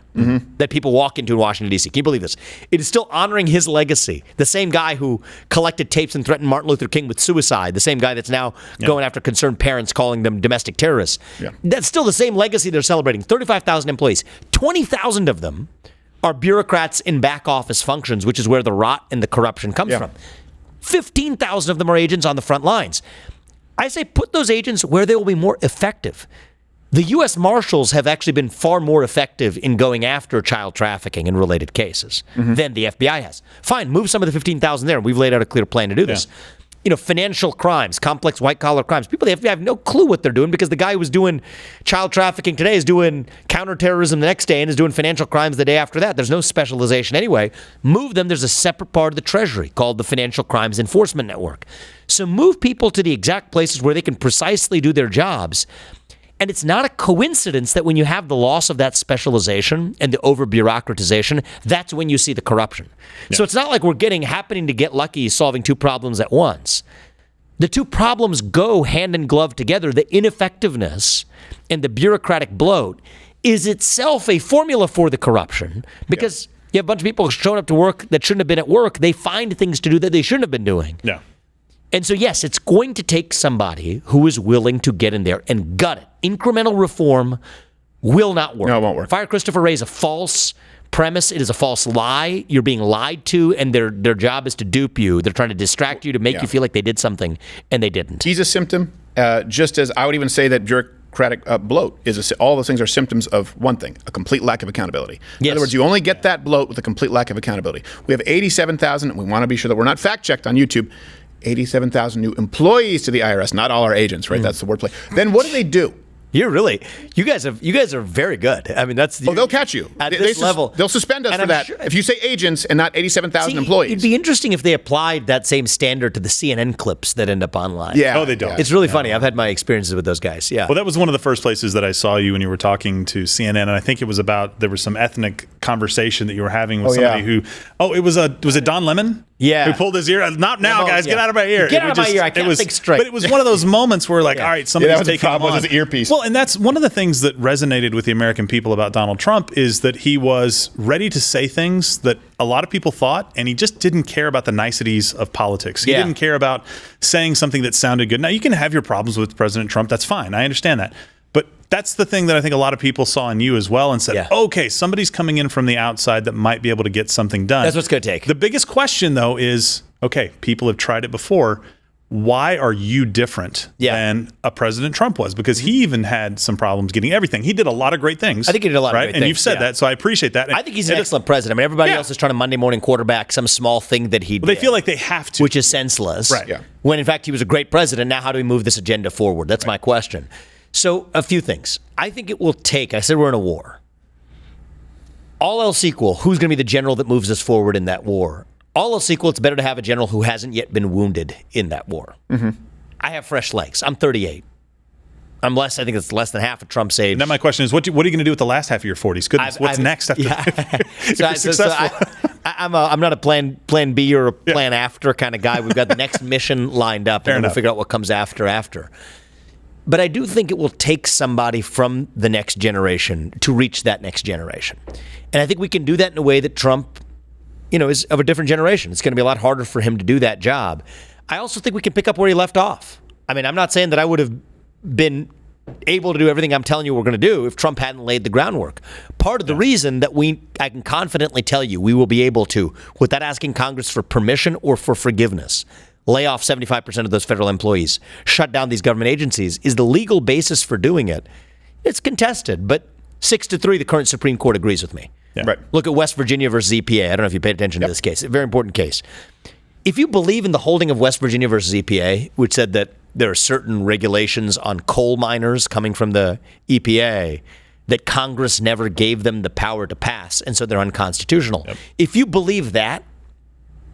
that people walk into in Washington, D.C. Can you believe this? It is still honoring his legacy. The same guy who collected tapes and threatened Martin Luther King with suicide. The same guy that's now going after concerned parents, calling them domestic terrorists. Yeah. That's still the same legacy they're celebrating. 35,000 employees. 20,000 of them are bureaucrats in back office functions, which is where the rot and the corruption comes from. 15,000 of them are agents on the front lines. I say put those agents where they will be more effective. The U.S. Marshals have actually been far more effective in going after child trafficking and related cases than the FBI has. Fine, move some of the 15,000 there. We've laid out a clear plan to do this. You know, financial crimes, complex white-collar crimes. People at the FBI have no clue what they're doing because the guy who was doing child trafficking today is doing counterterrorism the next day and is doing financial crimes the day after that. There's no specialization anyway. Move them. There's a separate part of the Treasury called the Financial Crimes Enforcement Network. So move people to the exact places where they can precisely do their jobs. And it's not a coincidence that when you have the loss of that specialization and the over-bureaucratization, that's when you see the corruption. So it's not like we're happening to get lucky solving two problems at once. The two problems go hand in glove together. The ineffectiveness and the bureaucratic bloat is itself a formula for the corruption because you have a bunch of people showing up to work that shouldn't have been at work. They find things to do that they shouldn't have been doing. Yeah. And so, yes, it's going to take somebody who is willing to get in there and gut it. Incremental reform will not work. No, it won't work. Fire Christopher Wray is a false premise. It is a false lie. You're being lied to, and their job is to dupe you. They're trying to distract you to make you feel like they did something, and they didn't. He's a symptom, just as I would even say that bureaucratic bloat is all those things are symptoms of one thing: a complete lack of accountability. In other words, you only get that bloat with a complete lack of accountability. We have 87,000, and we want to be sure that we're not fact-checked on YouTube. 87,000 new employees to the IRS, not all our agents, right? That's the wordplay. Then what do? You guys are very good. I mean, that's They'll catch you at this level. They'll suspend us And for I'm that sure- if you say agents and not 87,000 See, employees. It'd be interesting if they applied that same standard to the CNN clips that end up online. Yeah. Oh, they don't. It's really funny. I've had my experiences with those guys. Yeah. Well, that was one of the first places that I saw you when you were talking to CNN, and I think it was about there was some ethnic conversation that you were having with somebody who. Oh, was it Don Lemon? Yeah. Who pulled his ear? Not now, Well, guys. Get out of my ear. Get out of my ear. I can't think straight. But it was one of those moments where, like, all right, somebody's that was the taking problem him with on. his earpiece. Well, and that's one of the things that resonated with the American people about Donald Trump is that he was ready to say things that a lot of people thought, and he just didn't care about the niceties of politics. He didn't care about saying something that sounded good. Now, you can have your problems with President Trump. That's fine. I understand that. But that's the thing that I think a lot of people saw in you as well and said, okay, somebody's coming in from the outside that might be able to get something done. That's what's going to take. The biggest question, though, is, okay, people have tried it before. Why are you different than a President Trump was? Because he even had some problems getting everything. He did a lot of great things. I think he did a lot of great and things, you've said that, so I appreciate that. I think he's an excellent president. I mean, everybody else is trying to Monday morning quarterback some small thing that he did. They feel like they have to. Which is senseless. Right. Yeah. When, in fact, he was a great president. Now, how do we move this agenda forward? That's my question. So, a few things. I think it will take, I said we're in a war. All else equal, who's going to be the general that moves us forward in that war? All else equal, it's better to have a general who hasn't yet been wounded in that war. I have fresh legs. I'm 38. I think it's less than half of Trump's age. Now my question is, what are you going to do with the last half of your 40s? Goodness, what's next after if you're successful? I'm not a plan B or a plan after kind of guy. We've got the next mission lined up, and then we'll figure out what comes after. But I do think it will take somebody from the next generation to reach that next generation. And I think we can do that in a way that Trump is of a different generation. It's going to be a lot harder for him to do that job. I also think we can pick up where he left off. I mean, I'm not saying that I would have been able to do everything I'm telling you we're going to do if Trump hadn't laid the groundwork. Part of the reason that I can confidently tell you we will be able to, without asking Congress for permission or for forgiveness, lay off 75% of those federal employees, shut down these government agencies, is the legal basis for doing it. It's contested, but 6-3, the current Supreme Court agrees with me. Yeah. Right. Look at West Virginia versus EPA. I don't know if you paid attention to this case. A very important case. If you believe in the holding of West Virginia versus EPA, which said that there are certain regulations on coal miners coming from the EPA that Congress never gave them the power to pass, and so they're unconstitutional. Yep. If you believe that,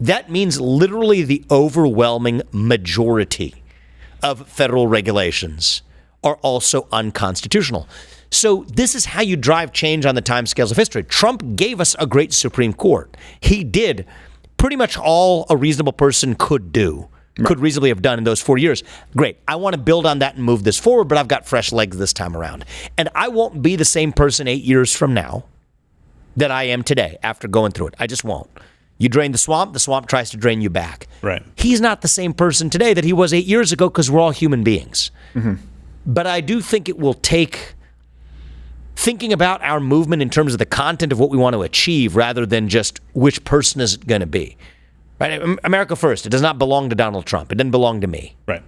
that means literally the overwhelming majority of federal regulations are also unconstitutional. So this is how you drive change on the timescales of history. Trump gave us a great Supreme Court. He did pretty much all a reasonable person could do. Could reasonably have done in those 4 years. Great. I want to build on that and move this forward, but I've got fresh legs this time around. And I won't be the same person 8 years from now that I am today after going through it. I just won't. You drain the swamp tries to drain you back. Right. He's not the same person today that he was 8 years ago because we're all human beings. Mm-hmm. But I do think it will take thinking about our movement in terms of the content of what we want to achieve rather than just which person is it going to be. Right? America first. It does not belong to Donald Trump. It doesn't belong to me. Right.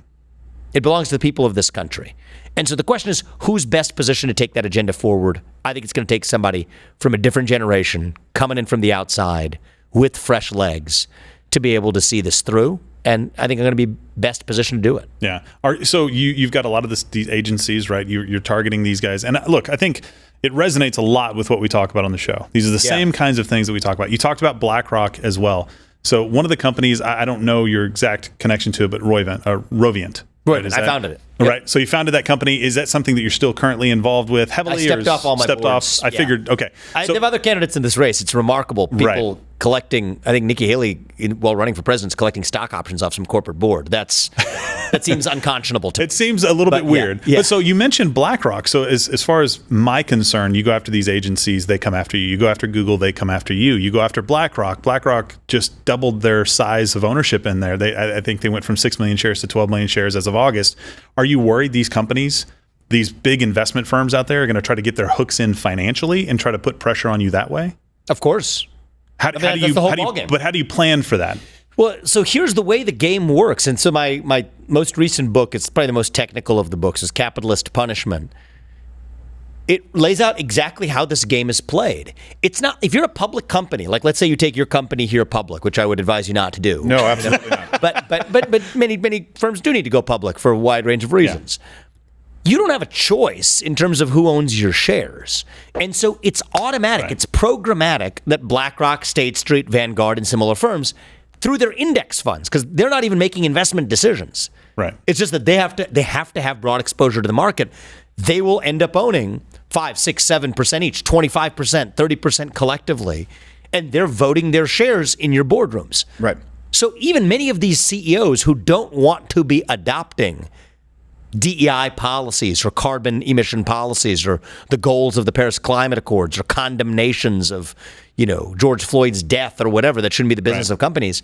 It belongs to the people of this country. And so the question is, who's best positioned to take that agenda forward? I think it's going to take somebody from a different generation, coming in from the outside with fresh legs to be able to see this through. And I think I'm going to be best positioned to do it. Yeah. So you've got a lot of these agencies, right? You're targeting these guys. And look, I think it resonates a lot with what we talk about on the show. These are the same kinds of things that we talk about. You talked about BlackRock as well. So one of the companies, I don't know your exact connection to it, but Rovient. Right, I founded it. Yep. Right. So you founded that company. Is that something that you're still currly involved with heavily? I stepped off all my boards. I figured, okay. I have other candidates in this race. It's remarkable. People collecting, I think Nikki Haley, while running for president, is collecting stock options off some corporate board. That seems unconscionable to me. It seems a little bit weird. Yeah. But so you mentioned BlackRock. So as far as my concern, you go after these agencies, they come after you. You go after Google, they come after you. You go after BlackRock. BlackRock just doubled their size of ownership in there. I think they went from 6 million shares to 12 million shares as of August. Are you worried these companies, these big investment firms out there, are going to try to get their hooks in financially and try to put pressure on you that way? Of course. How do you plan for that? Well, so here's the way the game works. And so my most recent book, it's probably the most technical of the books, is Capitalist Punishment. It lays out exactly how this game is played. It's not, if you're a public company, like let's say you take your company here public, which I would advise you not to do. No, absolutely not. But many firms do need to go public for a wide range of reasons. Yeah. You don't have a choice in terms of who owns your shares. And so it's automatic, it's programmatic that BlackRock, State Street, Vanguard, and similar firms, through their index funds, because they're not even making investment decisions. Right. It's just that they have to have broad exposure to the market. They will end up owning 5, 6, 7% each, 25%, 30% collectively, and they're voting their shares in your boardrooms. Right. So even many of these CEOs who don't want to be adopting DEI policies or carbon emission policies or the goals of the Paris Climate Accords or condemnations of, George Floyd's death or whatever that shouldn't be the business of companies,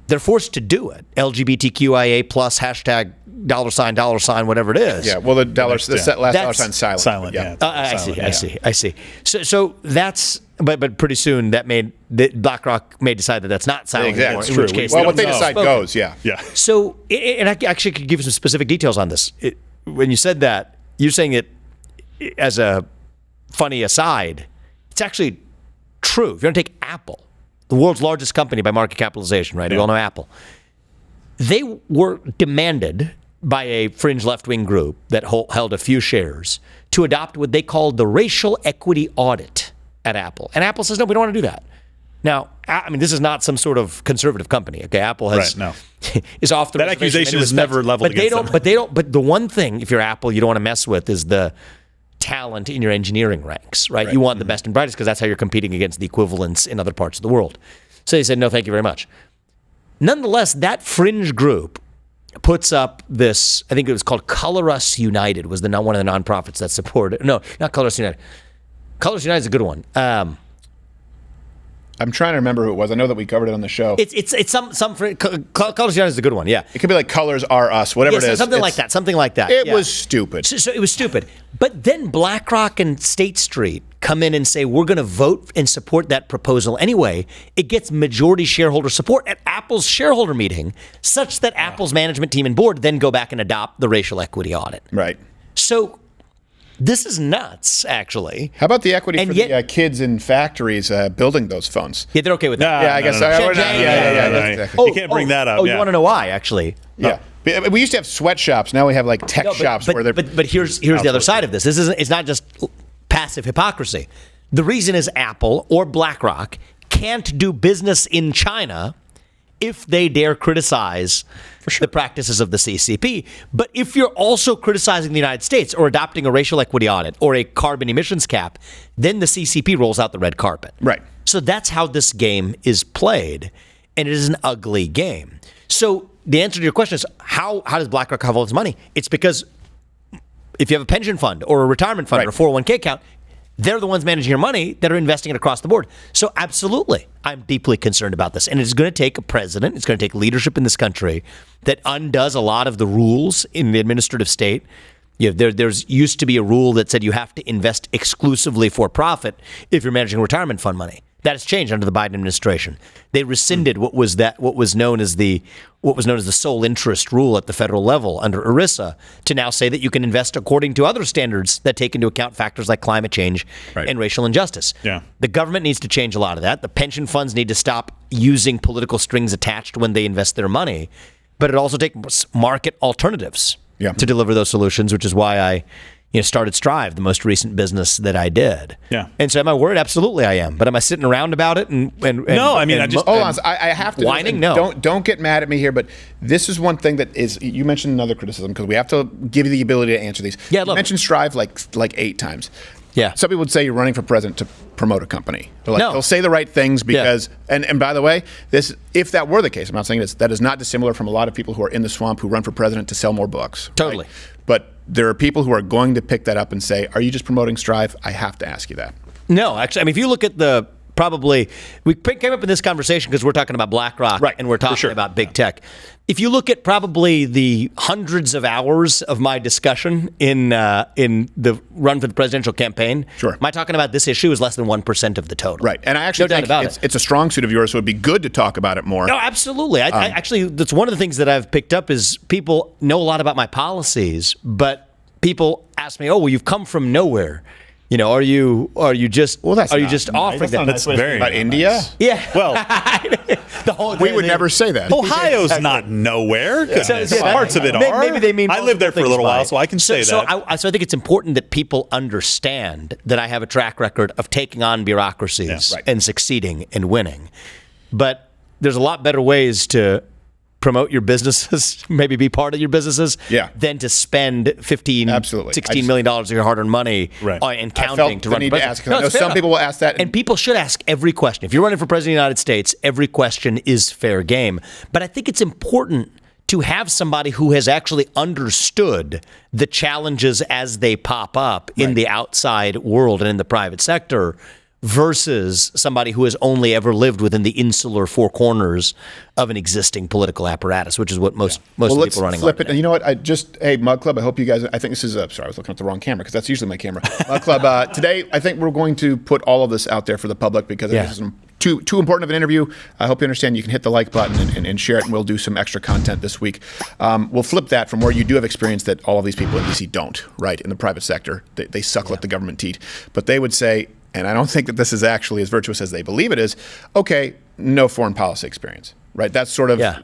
they're forced to do it. LGBTQIA plus hashtag $, whatever it is. Yeah, well, the last dollar sign silent. Silent, yeah. I see. So that's, but pretty soon BlackRock may decide that that's not silent anymore. Exactly. In which case, what they decide goes, yeah. So, and I actually could give you some specific details on this. When you said that, you're saying it as a funny aside. It's actually true. If you're going to take Apple, the world's largest company by market capitalization, right? Yeah. We all know Apple. They were demanded by a fringe left-wing group that held a few shares to adopt what they called the racial equity audit at Apple. And Apple says, no, we don't want to do that. Now, I mean, this is not some sort of conservative company. Okay, Apple has is off the that accusation is never leveled against them. But the one thing, if you're Apple, you don't want to mess with is the talent in your engineering ranks, right? You want the best and brightest because that's how you're competing against the equivalents in other parts of the world. So they said, no, thank you very much. Nonetheless, that fringe group puts up this, I think it was called Color Us United, was one of the nonprofits that supported. No, not Color Us United. Color Us United is a good one. I'm trying to remember who it was. I know that we covered it on the show. It's some Colors United is a good one. Yeah. It could be like Colors Are Us, whatever it is. Something like that. Something like that. It was stupid. So it was stupid. But then BlackRock and State Street come in and say, we're going to vote and support that proposal anyway. It gets majority shareholder support at Apple's shareholder meeting, such that Apple's management team and board then go back and adopt the racial equity audit. Right. So this is nuts, actually. How about the equity And for yet- the kids in factories building those phones? Yeah, they're okay with that. Yeah, I guess. no. Yeah. No. Exactly. You can't bring that up. Oh, yeah. you want to know why, actually? Yeah. We used to have sweatshops. Now we have like tech shops where they're. But here's the other side of this. It's not just passive hypocrisy. The reason is Apple or BlackRock can't do business in China if they dare criticize the practices of the CCP. But if you're also criticizing the United States or adopting a racial equity audit or a carbon emissions cap, then the CCP rolls out the red carpet. Right. So that's how this game is played, and it is an ugly game. So the answer to your question is, how does BlackRock have all this money? It's because if you have a pension fund or a retirement fund or a 401k account, they're the ones managing your money that are investing it across the board. So absolutely, I'm deeply concerned about this. And it's going to take a president, it's going to take leadership in this country that undoes a lot of the rules in the administrative state. You know, there's used to be a rule that said you have to invest exclusively for profit if you're managing retirement fund money. That has changed under the Biden administration. They rescinded what was known as the sole interest rule at the federal level under ERISA to now say that you can invest according to other standards that take into account factors like climate change and racial injustice. Yeah. The government needs to change a lot of that. The pension funds need to stop using political strings attached when they invest their money, but it also takes market alternatives to deliver those solutions, which is why I started Strive, the most recent business that I did. Yeah. And so am I worried? Absolutely I am. But am I sitting around about it? No, I mean, Hold on, I have to. Whining? No. Don't get mad at me here, but this is one thing that is. You mentioned another criticism because we have to give you the ability to answer these. Yeah, you mentioned Strive like 8 times. Yeah. Some people would say you're running for president to promote a company. They're like, No. they'll say the right things because, and by the way, if that were the case, I'm not saying this, that is not dissimilar from a lot of people who are in the swamp who run for president to sell more books. right? Totally. But there are people who are going to pick that up and say, are you just promoting Strive? I have to ask you that. No, actually, I mean, if you look at we came up in this conversation because we're talking about BlackRock and we're talking about big tech. If you look at probably the hundreds of hours of my discussion in the run for the presidential campaign, my talking about this issue is less than 1% of the total. Right. And I actually think it's a strong suit of yours, so it'd be good to talk about it more. No, absolutely. I actually, that's one of the things that I've picked up is people know a lot about my policies, but people ask me, "Oh, well, you've come from nowhere. Are you just offering that?" That's very about India. Yeah. Well, We would never say that. Ohio's not nowhere. Parts of it are. Maybe they mean I lived there for a little while, so I can say that. So I think it's important that people understand that I have a track record of taking on bureaucracies and succeeding and winning. But there's a lot better ways to promote your businesses, maybe be part of your businesses, than to spend $16 million of your hard-earned money and counting to run the for need to president. ask. Some people will ask that. And people should ask every question. If you're running for president of the United States, every question is fair game. But I think it's important to have somebody who has actually understood the challenges as they pop up in the outside world and in the private sector versus somebody who has only ever lived within the insular four corners of an existing political apparatus, which is what most of the people running flip on it. And you know what? Hey, Mug Club, I hope you guys, I think this is, sorry, I was looking at the wrong camera because that's usually my camera. Mug Club, today, I think we're going to put all of this out there for the public because this is too important of an interview. I hope you understand you can hit the like button and share it, and we'll do some extra content this week. We'll flip that from where you do have experience that all of these people in D.C. don't, right, in the private sector. They suckle at the government teat. But they would say, and I don't think that this is actually as virtuous as they believe it is, okay, no foreign policy experience, right? That's sort of the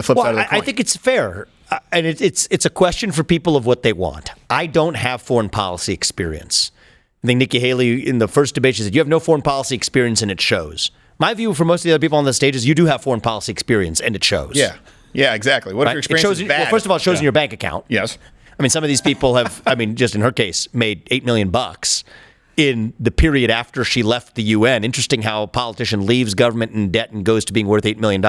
flip side of the coin. I think it's fair, and it's a question for people of what they want. I don't have foreign policy experience. I think Nikki Haley, in the first debate, she said, you have no foreign policy experience, and it shows. My view for most of the other people on the stage is you do have foreign policy experience, and it shows. Yeah, exactly. What if your experience is bad? Well, first of all, it shows in your bank account. Yes. I mean, some of these people have, just in her case, made $8 million in the period after she left the UN. Interesting how a politician leaves government in debt and goes to being worth $8 million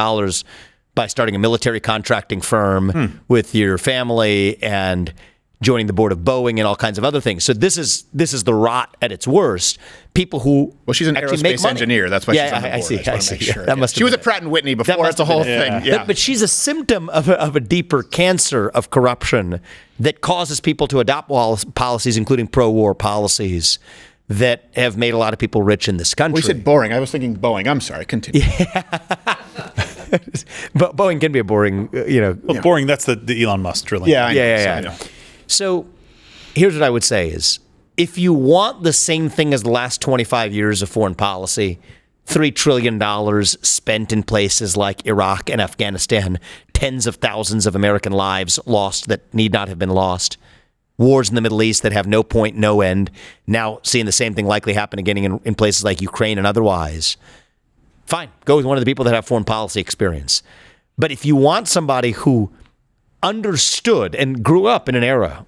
by starting a military contracting firm with your family and joining the board of Boeing and all kinds of other things. So this is the rot at its worst. People who she's an actually make aerospace money. engineer. That's why she's on the board. I see. I see. Yeah, that must she was at Pratt & Whitney before. It's a whole thing. Yeah. But she's a symptom of a deeper cancer of corruption that causes people to adopt policies, including pro-war policies, that have made a lot of people rich in this country. We said boring. I was thinking Boeing. I'm sorry. Continue. But Boeing can be a boring, boring. That's the Elon Musk drilling. Yeah, I know. Yeah. I know. So here's what I would say is, if you want the same thing as the last 25 years of foreign policy, $3 trillion spent in places like Iraq and Afghanistan, tens of thousands of American lives lost that need not have been lost, wars in the Middle East that have no point, no end, now seeing the same thing likely happen again in places like Ukraine and otherwise, fine, go with one of the people that have foreign policy experience. But if you want somebody who understood and grew up in an era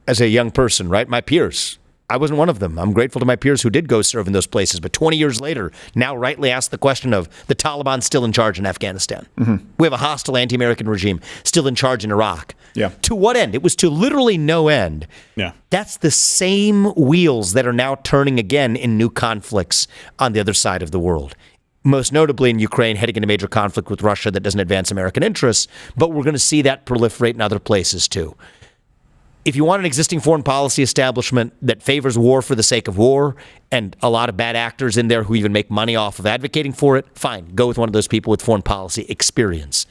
as a young person, right? My peers, I wasn't one of them. I'm grateful to my peers who did go serve in those places. But 20 years later, now rightly ask the question of the Taliban still in charge in Afghanistan. Mm-hmm. We have a hostile anti-American regime still in charge in Iraq. Yeah. To what end? It was to literally no end. Yeah. That's the same wheels that are now turning again in new conflicts on the other side of the world. Most notably in Ukraine, heading into major conflict with Russia that doesn't advance American interests. But we're going to see that proliferate in other places too. If you want an existing foreign policy establishment that favors war for the sake of war, and a lot of bad actors in there who even make money off of advocating for it, fine, go with one of those people with foreign policy experience.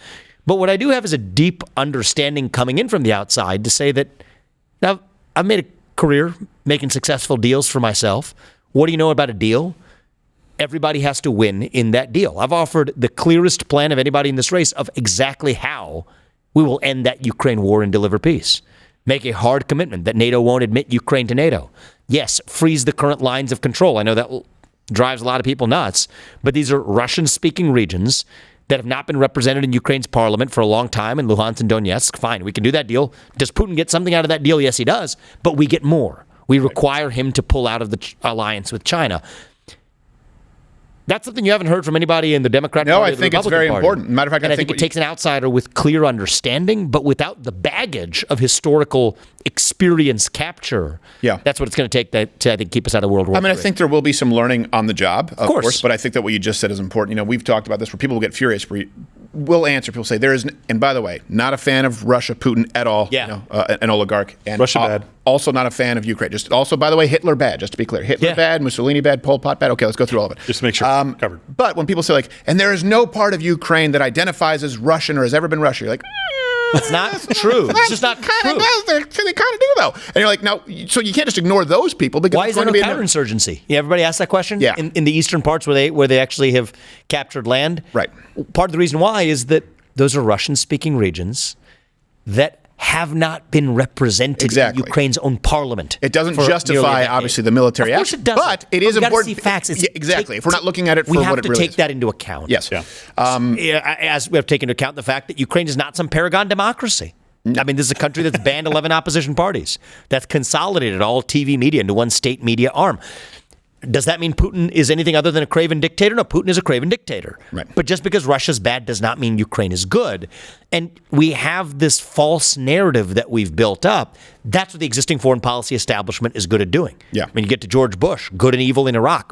But what I do have is a deep understanding coming in from the outside to say that now I've made a career making successful deals for myself. What do you know about a deal? Everybody has to win in that deal. I've offered the clearest plan of anybody in this race of exactly how we will end that Ukraine war and deliver peace. Make a hard commitment that NATO won't admit Ukraine to NATO. Yes, freeze the current lines of control. I know that drives a lot of people nuts, but these are Russian-speaking regions that have not been represented in Ukraine's parliament for a long time in Luhansk and Donetsk. Fine, we can do that deal. Does Putin get something out of that deal? Yes, he does, but we get more. We require him to pull out of the alliance with China. That's something you haven't heard from anybody in the Democratic Party. No, I or the think it's Republican very Party. important. Matter of fact, and I think it takes an outsider with clear understanding, but without the baggage of historical experience capture. Yeah. That's what it's going to take to, I think, keep us out of World War III. I think there will be some learning on the job, of course. But I think that what you just said is important. You know, we've talked about this where people will get furious. We'll answer. People say there is, and by the way, not a fan of Russia, Putin at all. Yeah. You know, an oligarch. And Russia bad. Also not a fan of Ukraine. Just also, by the way, Hitler bad. Just to be clear, Hitler bad, Mussolini bad, Pol Pot bad. Okay, let's go through all of it. Just to make sure covered. But when people say like, and there is no part of Ukraine that identifies as Russian or has ever been Russian, you're like, It's not true. It's just not true. They kind of do though. And you're like, no. So you can't just ignore those people because Why is there no counterinsurgency? Yeah, everybody asks that question. Yeah. In the eastern parts where they actually have captured land. Right. Part of the reason why is that those are Russian-speaking regions that have not been represented in Ukraine's own parliament. It doesn't justify, obviously, the military action. Of course it doesn't. But it is We've important. Got to see facts. Exactly. If we're not looking at it for what it really is. We have to take that into account. Yes. Yeah. As we have taken into account the fact that Ukraine is not some paragon democracy. I mean, this is a country that's banned 11 opposition parties, that's consolidated all TV media into one state media arm. Does that mean Putin is anything other than a craven dictator? No, Putin is a craven dictator. Right. But just because Russia's bad does not mean Ukraine is good. And we have this false narrative that we've built up. That's what the existing foreign policy establishment is good at doing. Yeah. I mean, you get to George Bush, good and evil in Iraq.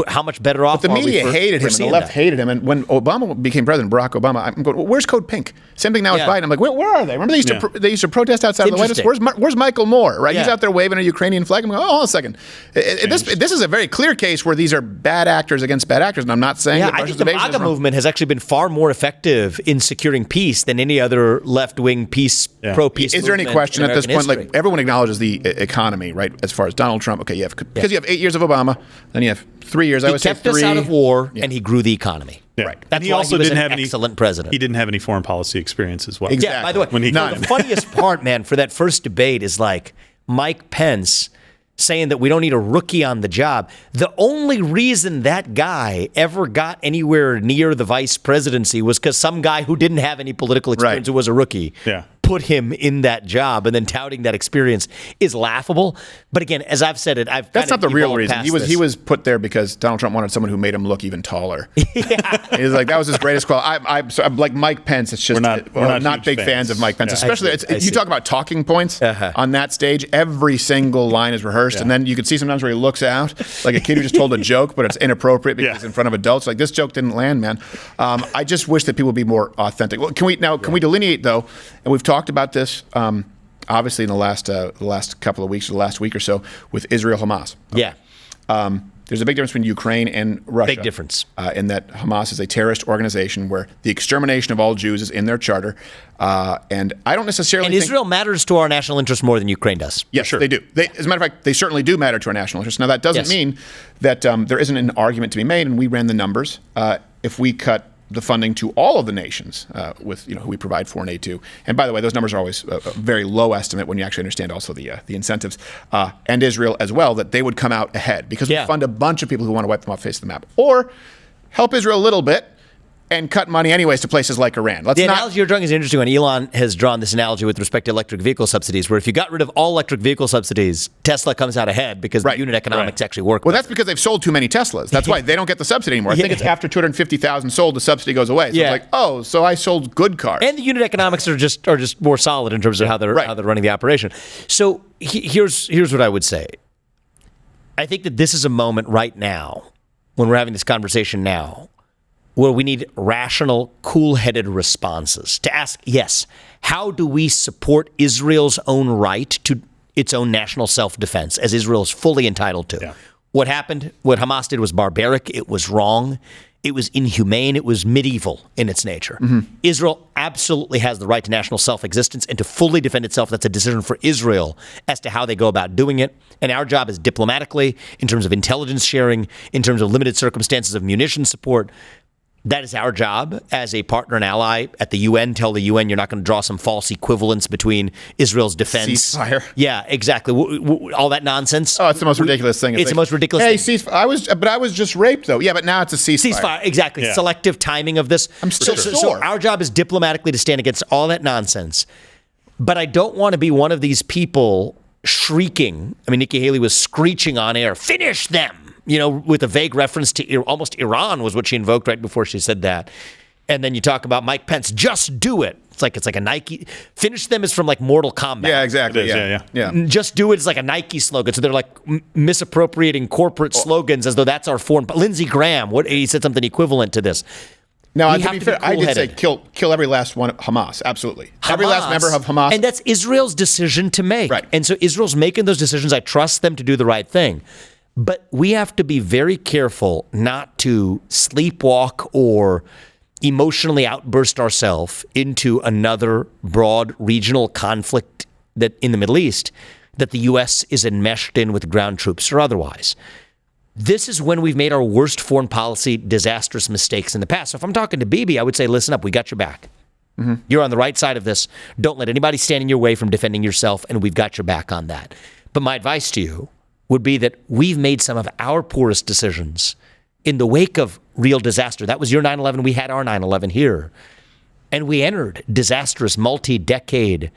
How much better off But the are we media for hated him, and the seeing left that? hated him. And when Obama became president, Barack Obama, I'm going, well, where's Code Pink? Same thing now with Yeah. Biden. I'm like, where are they? Remember they used to protest outside of the White House? interesting. Where's Michael Moore? Right? He's Yeah. out there waving a Ukrainian flag. I'm going, oh, hold on a second. This is a very clear case where these are bad actors against bad actors, and I'm not saying that I Russia's think the invasion is MAGA wrong. movement has actually been far more effective in securing peace than any other left-wing pro-peace Is there any movement question in at this American point? history. Like everyone acknowledges the economy, right? As far as Donald Trump, okay, because you have 8 years of Obama, then you have 3 years. I He would say kept 3. us out of war, and he grew the economy. Yeah. Right. That's And he why also he was didn't an have any excellent president. He didn't have any foreign policy experience as well. Exactly. Yeah, by the way, When he the funniest part, man, for that first debate is like Mike Pence saying that we don't need a rookie on the job. The only reason that guy ever got anywhere near the vice presidency was because some guy who didn't have any political experience, who was a rookie, Yeah. put him in that job and then touting that experience is laughable. But again, as I've said it, That's not the real reason. He was put there because Donald Trump wanted someone who made him look even taller. Yeah. He's like, that was his greatest quality. I'm like Mike Pence. It's just we're not big fans of Mike Pence, especially you talk about talking points on that stage. Every single line is rehearsed, and then you can see sometimes where he looks out like a kid who just told a joke, but it's inappropriate because it's in front of adults. Like, this joke didn't land, man. I just wish that people would be more authentic. Well, can we delineate though? And we've talked about this obviously in the last couple of weeks, or the last week or so, with Israel Hamas. Yeah. There's a big difference between Ukraine and Russia. Big difference. In that Hamas is a terrorist organization where the extermination of all Jews is in their charter. And I don't necessarily think Israel matters to our national interest more than Ukraine does. Yes, sure. They do. As a matter of fact, they certainly do matter to our national interest. Now, that doesn't mean that there isn't an argument to be made, and we ran the numbers. If we cut the funding to all of the nations with who we provide foreign aid to. And by the way, those numbers are always a very low estimate when you actually understand also the incentives, and Israel as well, that they would come out ahead because we fund a bunch of people who want to wipe them off the face of the map. Or help Israel a little bit and cut money anyways to places like Iran. The analogy you're drawing is an interesting one. Elon has drawn this analogy with respect to electric vehicle subsidies, where if you got rid of all electric vehicle subsidies, Tesla comes out ahead because the unit economics actually work. Well, that's because they've sold too many Teslas. That's why they don't get the subsidy anymore. I think it's after 250,000 sold, the subsidy goes away. So it's like, so I sold good cars. And the unit economics are just more solid in terms of how they're running the operation. So here's what I would say. I think that this is a moment right now, when we're having this conversation now, where we need rational, cool-headed responses to ask, yes, how do we support Israel's own right to its own national self-defense, as Israel is fully entitled to? Yeah. What happened, what Hamas did was barbaric. It was wrong. It was inhumane. It was medieval in its nature. Mm-hmm. Israel absolutely has the right to national self-existence and to fully defend itself. That's a decision for Israel as to how they go about doing it. And our job is diplomatically, in terms of intelligence sharing, in terms of limited circumstances of munition support. That is our job as a partner and ally at the UN. Tell the UN you're not going to draw some false equivalence between Israel's defense. Ceasefire. Yeah, exactly. All that nonsense. Oh, it's the most ridiculous thing. It's the most ridiculous thing. Hey, ceasefire. I was just raped, though. Yeah, but now it's a ceasefire. Ceasefire, exactly. Yeah. Selective timing of this. I'm still sure. So our job is diplomatically to stand against all that nonsense. But I don't want to be one of these people shrieking. I mean, Nikki Haley was screeching on air, finish them. With a vague reference to almost Iran was what she invoked right before she said that. And then you talk about Mike Pence, just do it. It's like a Nike. Finish them is from like Mortal Kombat. Yeah, exactly. Yeah. Just do it is like a Nike slogan. So they're like misappropriating corporate slogans as though that's our foreign. Lindsey Graham, he said something equivalent to this. Now, to be fair, I did say kill every last one of Hamas. Absolutely. Every last member of Hamas. And that's Israel's decision to make. Right. And so Israel's making those decisions. I trust them to do the right thing. But we have to be very careful not to sleepwalk or emotionally outburst ourselves into another broad regional conflict that in the Middle East that the U.S. is enmeshed in with ground troops or otherwise. This is when we've made our worst foreign policy disastrous mistakes in the past. So if I'm talking to Bibi, I would say, listen up, we got your back. Mm-hmm. You're on the right side of this. Don't let anybody stand in your way from defending yourself, and we've got your back on that. But my advice to you would be that we've made some of our poorest decisions in the wake of real disaster. That was your 9/11. We had our 9/11 here. And we entered disastrous multi-decade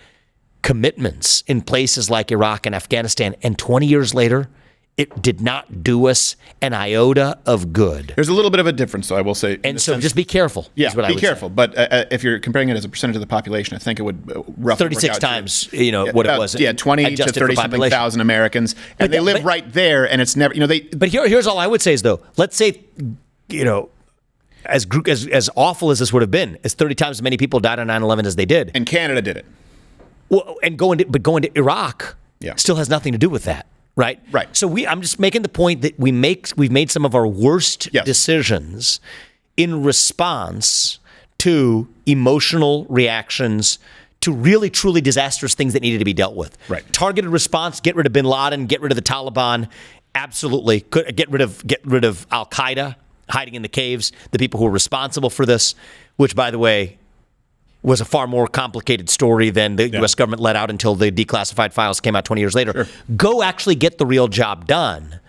commitments in places like Iraq and Afghanistan. And 20 years later, it did not do us an iota of good. There's a little bit of a difference, though, I will say. And so just be careful. Yeah, is what I would be careful. Say. But if you're comparing it as a percentage of the population, I think it would roughly 36 times, what it was. Yeah, 20 to 30-something thousand Americans. And they live right there, and it's never, But here's all I would say is, though, let's say, as awful as this would have been, as 30 times as many people died on 9/11 as they did. And Canada did it. Well, going to Iraq still has nothing to do with that. Right. So I'm just making the point that we've made some of our worst decisions in response to emotional reactions to really truly disastrous things that needed to be dealt with. Right. Targeted response: get rid of Bin Laden, get rid of the Taliban. Absolutely, get rid of Al Qaeda hiding in the caves. The people who were responsible for this, which, by the way, was a far more complicated story than the U.S. government let out until the declassified files came out 20 years later. Sure. Go actually get the real job done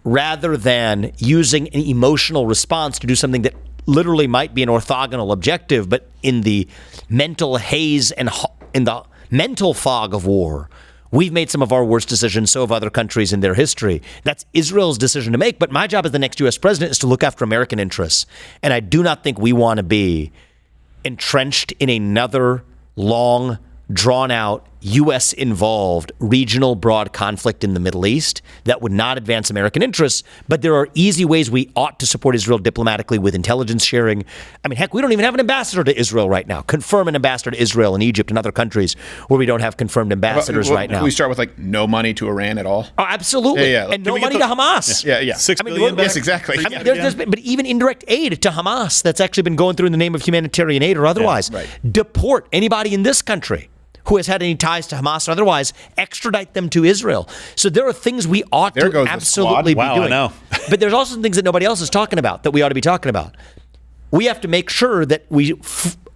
rather than using an emotional response to do something that literally might be an orthogonal objective, but in the mental haze and in the mental fog of war. We've made some of our worst decisions, so have other countries in their history. That's Israel's decision to make. But my job as the next U.S. president is to look after American interests. And I do not think we want to be entrenched in another long, drawn-out, U.S.-involved regional broad conflict in the Middle East that would not advance American interests. But there are easy ways we ought to support Israel diplomatically with intelligence sharing. I mean, heck, we don't even have an ambassador to Israel right now. Confirm an ambassador to Israel and Egypt and other countries where we don't have confirmed ambassadors right now. Can we start with like no money to Iran at all? Oh, absolutely. Yeah. And no money to Hamas. Yeah. $6 billion back? Yes, exactly. I mean, there's been, but even indirect aid to Hamas that's actually been going through in the name of humanitarian aid or otherwise. Yeah, right. Deport anybody in this country who has had any ties to Hamas or otherwise, extradite them to Israel. So there are things we ought to absolutely be doing. Wow, I know. But there's also some things that nobody else is talking about that we ought to be talking about. We have to make sure that we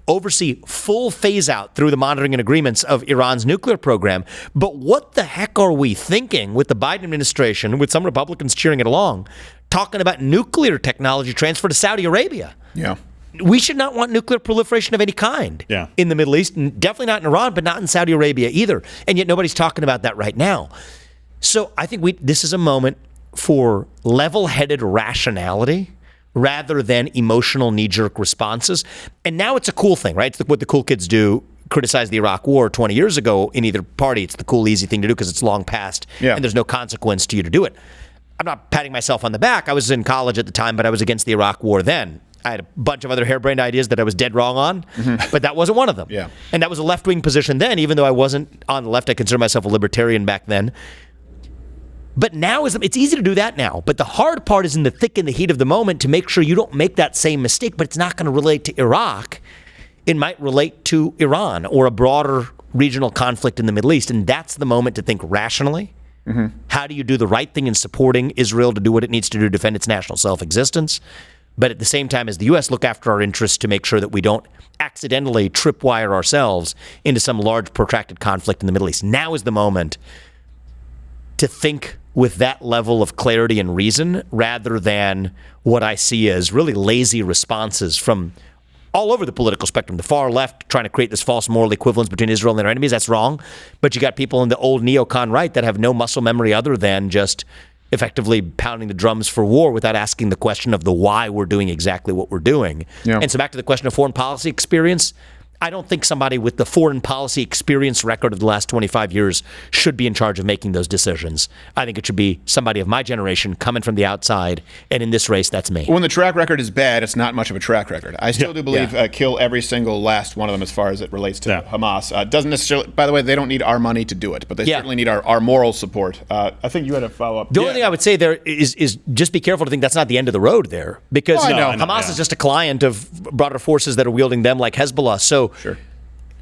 oversee full phase out through the monitoring and agreements of Iran's nuclear program. But what the heck are we thinking with the Biden administration, with some Republicans cheering it along, talking about nuclear technology transfer to Saudi Arabia? Yeah. We should not want nuclear proliferation of any kind in the Middle East, and definitely not in Iran, but not in Saudi Arabia either. And yet nobody's talking about that right now. So I think this is a moment for level-headed rationality rather than emotional knee-jerk responses. And now it's a cool thing, right? It's what the cool kids do, criticize the Iraq War 20 years ago in either party. It's the cool, easy thing to do because it's long past and there's no consequence to you to do it. I'm not patting myself on the back. I was in college at the time, but I was against the Iraq War then. I had a bunch of other harebrained ideas that I was dead wrong on, but that wasn't one of them. Yeah. And that was a left-wing position then, even though I wasn't on the left. I consider myself a libertarian back then. But now it's easy to do that now. But the hard part is in the thick and the heat of the moment to make sure you don't make that same mistake, but it's not going to relate to Iraq. It might relate to Iran or a broader regional conflict in the Middle East. And that's the moment to think rationally. How do you do the right thing in supporting Israel to do what it needs to do to defend its national self-existence? But at the same time, as the U.S., look after our interests to make sure that we don't accidentally tripwire ourselves into some large protracted conflict in the Middle East. Now is the moment to think with that level of clarity and reason rather than what I see as really lazy responses from all over the political spectrum. The far left trying to create this false moral equivalence between Israel and their enemies. That's wrong. But you got people in the old neocon right that have no muscle memory other than just effectively pounding the drums for war without asking the question of the why we're doing exactly what we're doing. Yeah. And so back to the question of foreign policy experience, I don't think somebody with the foreign policy experience record of the last 25 years should be in charge of making those decisions. I think it should be somebody of my generation coming from the outside, and in this race, that's me. When the track record is bad, it's not much of a track record. I still do believe kill every single last one of them as far as it relates to Hamas. Doesn't necessarily, by the way, they don't need our money to do it, but they certainly need our moral support. I think you had a follow-up. The only thing I would say there is just be careful to think that's not the end of the road there, because Hamas is just a client of broader forces that are wielding them like Hezbollah. So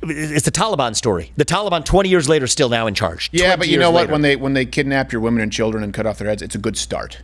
it's the Taliban story. The Taliban 20 years later still now in charge. Yeah, but you know what? When they kidnap your women and children and cut off their heads, it's a good start.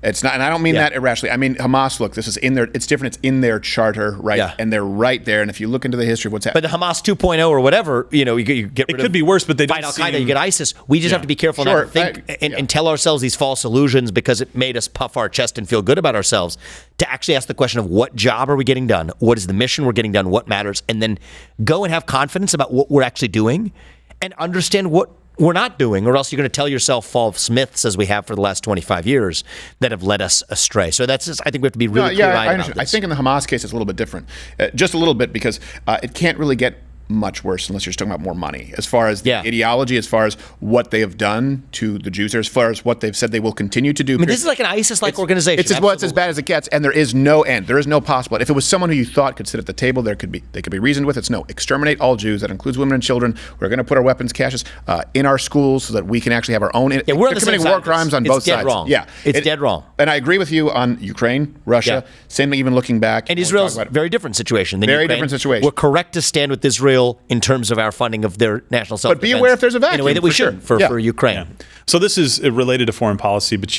It's not, and I don't mean that irrationally. I mean, Hamas, look, this is in their, it's different. It's in their charter, right? Yeah. And they're right there. And if you look into the history of what's happening. But the Hamas 2.0 or whatever, you get rid of. It could be worse, but they don't fight Al-Qaeda, you get ISIS. We just have to be careful not to think and tell ourselves these false illusions because it made us puff our chest and feel good about ourselves. To actually ask the question of what job are we getting done? What is the mission we're getting done? What matters? And then go and have confidence about what we're actually doing and understand what we're not doing, or else you're going to tell yourself false myths, as we have for the last 25 years, that have led us astray. So that's just, I think we have to be really clear-eyed about this. I think in the Hamas case, it's a little bit different. Just a little bit, because it can't really get much worse unless you're just talking about more money. As far as the ideology, as far as what they have done to the Jews, or as far as what they've said they will continue to do. I mean, this is like an ISIS-like organization. It's as bad as it gets, and there is no end. There is no possible. If it was someone who you thought could sit at the table, they could be reasoned with. It's no, exterminate all Jews. That includes women and children. We're going to put our weapons caches in our schools so that we can actually have our own. We're committing war crimes on both sides. Wrong. Yeah, it's dead wrong. And I agree with you on Ukraine, Russia. Same thing, even looking back. And Israel's a very different situation than Very Ukraine. different situation. We're correct to stand with Israel in terms of our funding of their national self-defense. But be aware if there's a vacuum. In a way that we should for Ukraine. Yeah. So this is related to foreign policy, but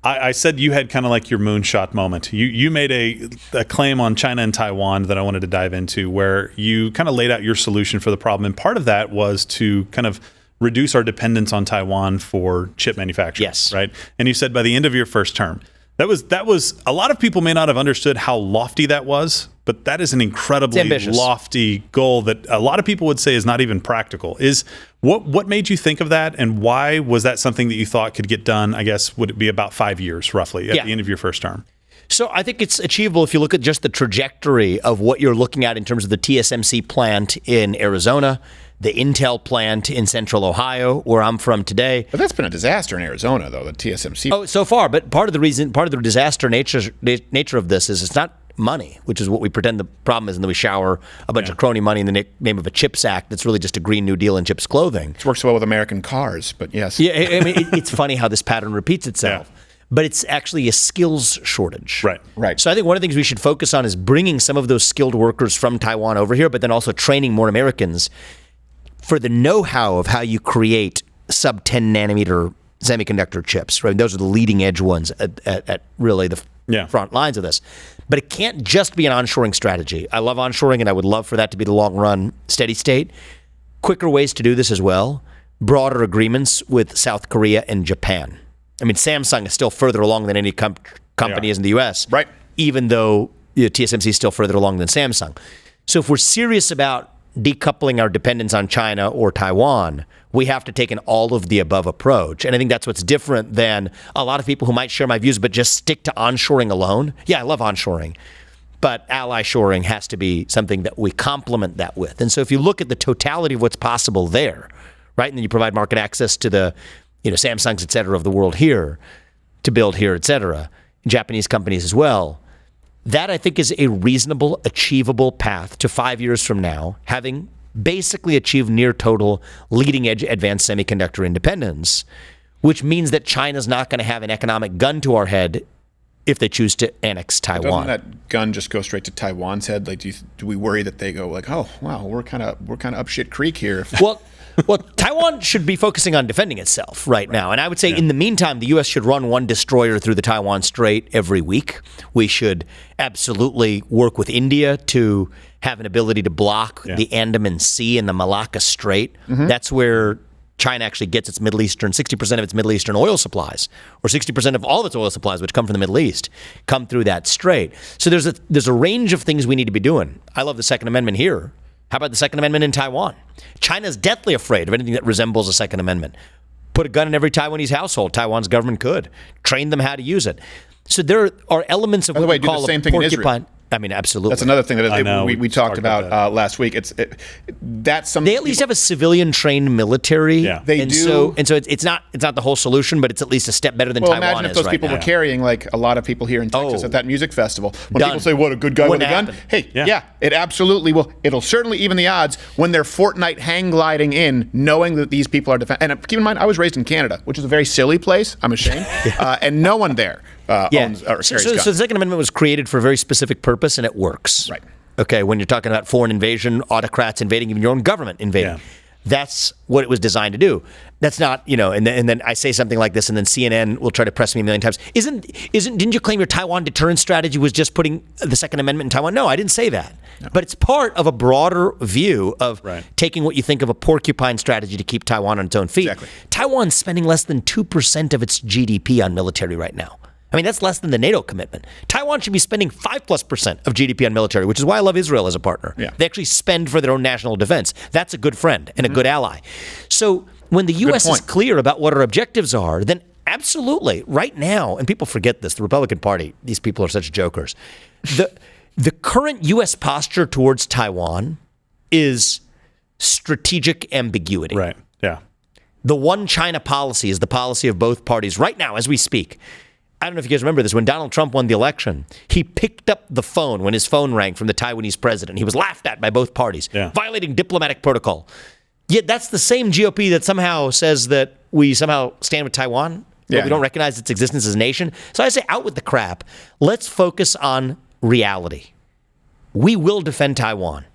I said you had kind of like your moonshot moment. You made a claim on China and Taiwan that I wanted to dive into, where you kind of laid out your solution for the problem. And part of that was to kind of reduce our dependence on Taiwan for chip manufacturing. Yes. Right. And you said by the end of your first term. That was a lot of people may not have understood how lofty that was, but that is an incredibly lofty goal that a lot of people would say is not even practical. Is what made you think of that, and why was that something that you thought could get done? I guess would it be about 5 years roughly at the end of your first term? So I think it's achievable if you look at just the trajectory of what you're looking at in terms of the TSMC plant in Arizona, the Intel plant in central Ohio, where I'm from today. But that's been a disaster in Arizona, though, the TSMC. Oh, so far. But part of the disaster nature of this is it's not money, which is what we pretend the problem is, and then we shower a bunch of crony money in the name of a CHIPS Act that's really just a Green New Deal and chips clothing. It works well with American cars, but yes. Yeah, I mean, it's funny how this pattern repeats itself. Yeah. But it's actually a skills shortage. Right. So I think one of the things we should focus on is bringing some of those skilled workers from Taiwan over here, but then also training more Americans for the know-how of how you create sub 10 nanometer semiconductor chips. Right? Those are the leading edge ones at really the front lines of this. But it can't just be an onshoring strategy. I love onshoring, and I would love for that to be the long run steady state. Quicker ways to do this as well. Broader agreements with South Korea and Japan. I mean, Samsung is still further along than any company is in the U.S. Right. Even though TSMC is still further along than Samsung. So if we're serious about decoupling our dependence on China or Taiwan, we have to take an all of the above approach. And I think that's what's different than a lot of people who might share my views but just stick to onshoring alone. Yeah, I love onshoring. But ally shoring has to be something that we complement that with. And so if you look at the totality of what's possible there, right, and then you provide market access to the Samsungs, et cetera, of the world here to build here, et cetera, Japanese companies as well. That, I think, is a reasonable, achievable path to 5 years from now, having basically achieved near total leading-edge advanced semiconductor independence, which means that China's not going to have an economic gun to our head if they choose to annex Taiwan. Doesn't that gun just go straight to Taiwan's head? Like, do we worry that they go like, oh, wow, we're kind of up shit creek here? Well, Taiwan should be focusing on defending itself right now. And I would say in the meantime, the U.S. should run one destroyer through the Taiwan Strait every week. We should absolutely work with India to have an ability to block the Andaman Sea and the Malacca Strait. Mm-hmm. That's where China actually gets its Middle Eastern, 60% of its Middle Eastern oil supplies, or 60% of all of its oil supplies, which come from the Middle East, come through that strait. So there's a range of things we need to be doing. I love the Second Amendment here. How about the Second Amendment in Taiwan? China's deathly afraid of anything that resembles a Second Amendment. Put a gun in every Taiwanese household. Taiwan's government could. Train them how to use it. So there are elements of what we call a porcupine. I mean, absolutely. That's another thing that we talked about last week. That's something they at least have a civilian trained military. Yeah, they do. So it's not the whole solution, but it's at least a step better than Taiwan is right now. Imagine if those people were carrying like a lot of people here in Texas at that music festival. When people say, "What a good guy with a gun," hey, it absolutely will. It'll certainly even the odds when they're Fortnite hang gliding in, knowing that these people are defending. And keep in mind, I was raised in Canada, which is a very silly place. I'm ashamed, and no one there. Owns or carries guns. So the Second Amendment was created for a very specific purpose, and it works. Right. Okay, when you're talking about foreign invasion, autocrats invading, even your own government invading, that's what it was designed to do. That's not, and then I say something like this, and then CNN will try to press me a million times. Didn't you claim your Taiwan deterrence strategy was just putting the Second Amendment in Taiwan? No, I didn't say that. No. But it's part of a broader view of taking what you think of a porcupine strategy to keep Taiwan on its own feet. Exactly. Taiwan's spending less than 2% of its GDP on military right now. I mean, that's less than the NATO commitment. Taiwan should be spending 5+% of GDP on military, which is why I love Israel as a partner. Yeah. They actually spend for their own national defense. That's a good friend and a good ally. So when the U.S. is clear about what our objectives are, then absolutely, right now, and people forget this, the Republican Party, these people are such jokers. The current U.S. posture towards Taiwan is strategic ambiguity. Right, yeah. The one China policy is the policy of both parties right now as we speak. I don't know if you guys remember this. When Donald Trump won the election, he picked up the phone when his phone rang from the Taiwanese president. He was laughed at by both parties, violating diplomatic protocol. Yet that's the same GOP that somehow says that we somehow stand with Taiwan, but we don't recognize its existence as a nation. So I say out with the crap. Let's focus on reality. We will defend Taiwan,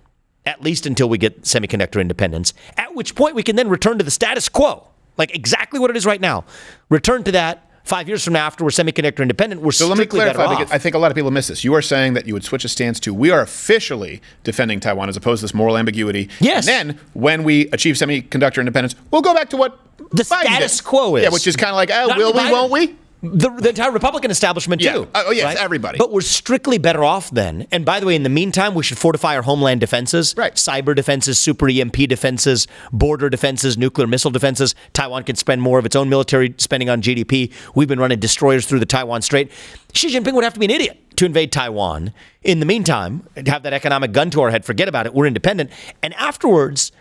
at least until we get semiconductor independence, at which point we can then return to the status quo, like exactly what it is right now. Return to that. 5 years from now, after we're semiconductor independent, we're so strictly let me clarify, better because off. I think a lot of people miss this. You are saying that you would switch a stance to we are officially defending Taiwan as opposed to this moral ambiguity. Yes. And then when we achieve semiconductor independence, we'll go back to what the Biden status did. quo is. Yeah, which is kind of like, will we, won't we? the entire Republican establishment Yeah. too. Oh, yes, everybody. But we're strictly better off then. And by the way, in the meantime, we should fortify our homeland defenses, Right. cyber defenses, super EMP defenses, border defenses, nuclear missile defenses. Taiwan can spend more of its own military spending on GDP. We've been running destroyers through the Taiwan Strait. Xi Jinping would have to be an idiot to invade Taiwan. In the meantime, have that economic gun to our head, forget about it. We're independent. And afterwards,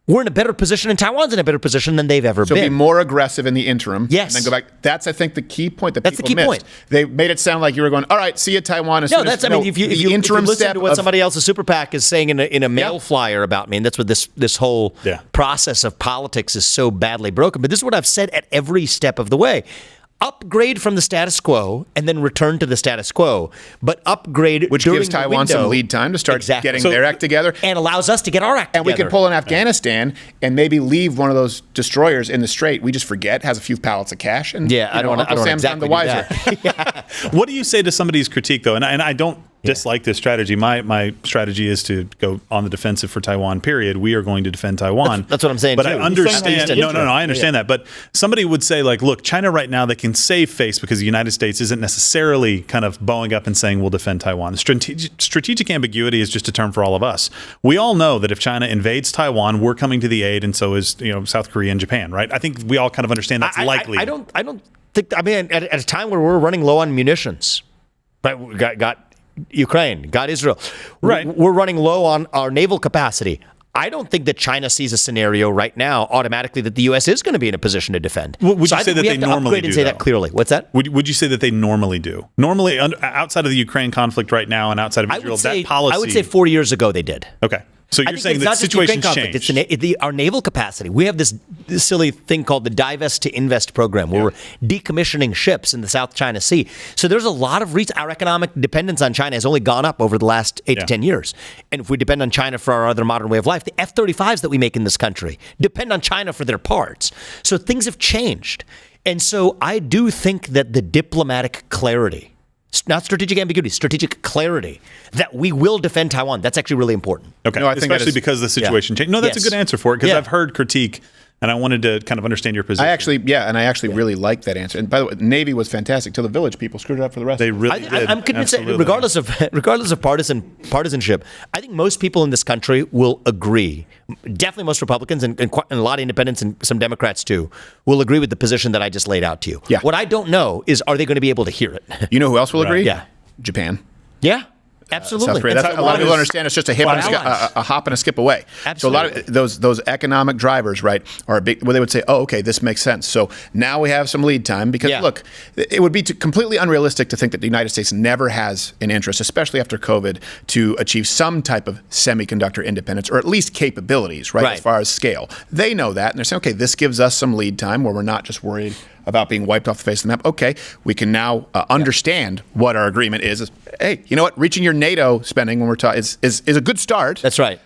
we're in a better position, and Taiwan's in a better position than they've ever So been. be more aggressive in the interim. Yes. And then go back. That's, I think, the key point that That's the people key missed. point. They made it sound like you were going, all right, see you, Taiwan. As No, soon as, that's. I mean, if you listen step to what of- somebody else's super PAC is saying in a mail Yeah. flyer about me, and that's what this whole Yeah. process of politics is so badly broken. But this is what I've said at every step of the way. Upgrade from the status quo and then return to the status quo, but upgrade which during gives the Taiwan some window. lead time to start Exactly. getting So- their act together. and allows us to get our act And we together. can pull in Afghanistan and maybe leave one of those destroyers in the strait. We just forget, has a few pallets of cash. And Yeah, I don't Uncle want to Sam's none exactly the wiser. do that. What do you say to somebody's critique, though? And I don't dislike this strategy. My strategy is to go on the defensive for Taiwan, period. We are going to defend Taiwan. That's what I'm saying, But too. I You're saying understand. that No, I understand that. But somebody would say, like, look, China right now, they can save face because the United States isn't necessarily kind of bowing up and saying we'll defend Taiwan. Strategic ambiguity is just a term for all of us. We all know that if China invades Taiwan, we're coming to the aid, and so is South Korea and Japan, right? I think we all kind of understand that's likely. I don't think. I mean, at a time where we're running low on munitions, right? We got Ukraine, got Israel. Right. We're running low on our naval capacity. I don't think that China sees a scenario right now automatically that the U.S. is going to be in a position to defend. Would you I say think that we they have to normally upgrade and do, say though? that clearly? What's that? Would you say that they normally do? Normally, outside of the Ukraine conflict right now and outside of Israel, that policy. I would say 4 years ago they did. Okay. So I you're think saying it's that not just the Ukraine situations conflict, change. It's our naval capacity. We have this silly thing called the divest to invest program where we're decommissioning ships in the South China Sea. So there's a lot of reasons. Our economic dependence on China has only gone up over the last 8 to 10 years. And if we depend on China for our other modern way of life, the F-35s that we make in this country depend on China for their parts. So things have changed. And so I do think that the diplomatic clarity, not strategic ambiguity, strategic clarity, that we will defend Taiwan. That's actually really important. Okay. No, I think that especially is- because the situation changed. No, that's Yes. a good answer for it because Yeah. I've heard critique and I wanted to kind of understand your position. I actually really like that answer. And by the way, Navy was fantastic till the village people screwed it up for the rest. They really did. I'm convinced that Absolutely. regardless of partisanship, I think most people in this country will agree. Definitely most Republicans and a lot of independents and some Democrats too will agree with the position that I just laid out to you. Yeah. What I don't know is, are they going to be able to hear it? You know who else will agree? Yeah. Japan. Yeah. Absolutely. South Korea. And That's, a Taiwan lot of people is- understand it's just a hop and a skip away. So a lot of those economic drivers, right, are a big. Where they would say, "Oh, okay, this makes sense." So now we have some lead time because look, it would be completely unrealistic to think that the United States never has an interest, especially after COVID, to achieve some type of semiconductor independence or at least capabilities, right, as far as scale. They know that, and they're saying, "Okay, this gives us some lead time where we're not just worried about being wiped off the face of the map." Okay, we can now understand what our agreement is. Hey, you know what? Reaching your NATO spending when we're talking is a good start. That's right.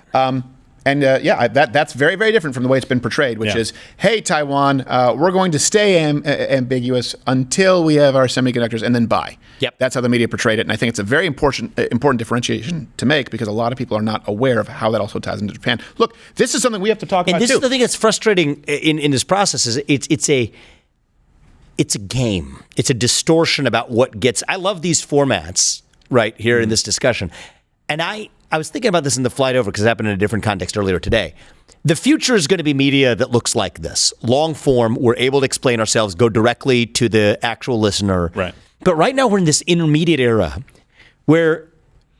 That's very, very different from the way it's been portrayed, which is, hey, Taiwan, we're going to stay ambiguous until we have our semiconductors and then buy. Yep. That's how the media portrayed it. And I think it's a very important differentiation to make because a lot of people are not aware of how that also ties into Japan. Look, this is something we have to talk about, And this too. is the thing that's frustrating in this process is it's a game. It's a distortion about what gets. I love these formats right here in this discussion. And I was thinking about this in the flight over because it happened in a different context earlier today. The future is going to be media that looks like this. Long form, we're able to explain ourselves, go directly to the actual listener. Right. But right now we're in this intermediate era where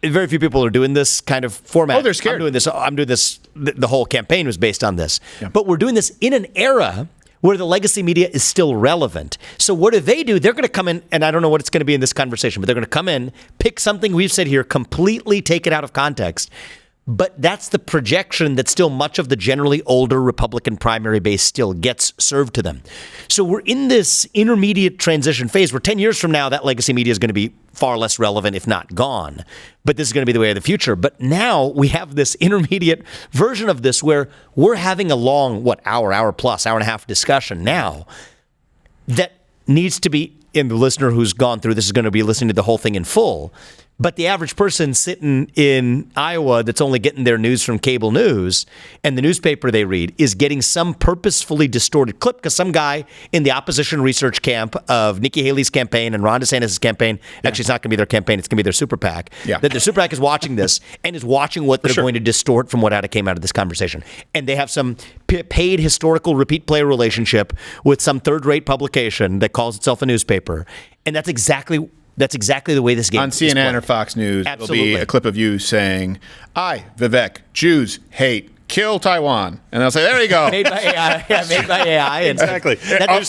very few people are doing this kind of format. Oh, they're scared. I'm doing this. The whole campaign was based on this. Yeah. But we're doing this in an era where the legacy media is still relevant. So what do? They're going to come in, and I don't know what it's going to be in this conversation, but they're going to come in, pick something we've said here, completely take it out of context. But that's the projection that still much of the generally older Republican primary base still gets served to them. So we're in this intermediate transition phase where 10 years from now, that legacy media is going to be far less relevant, if not gone. But this is going to be the way of the future. But now we have this intermediate version of this where we're having a long, hour plus, hour and a half discussion now that needs to be, and the listener who's gone through this is going to be listening to the whole thing in full. But the average person sitting in Iowa that's only getting their news from cable news and the newspaper they read is getting some purposefully distorted clip because some guy in the opposition research camp of Nikki Haley's campaign and Ron DeSantis' campaign, actually it's not going to be their campaign, it's going to be their super PAC, that their super PAC is watching this and is watching what they're going to distort from what came out of this conversation. And they have some paid historical repeat player relationship with some third-rate publication that calls itself a newspaper. And that's exactly the way this game on CNN or Fox News. Absolutely. There'll be a clip of you saying, "I, Vivek, Jews hate, kill Taiwan," and they'll say, "There you go." Made by AI. Yeah, made by AI. Exactly.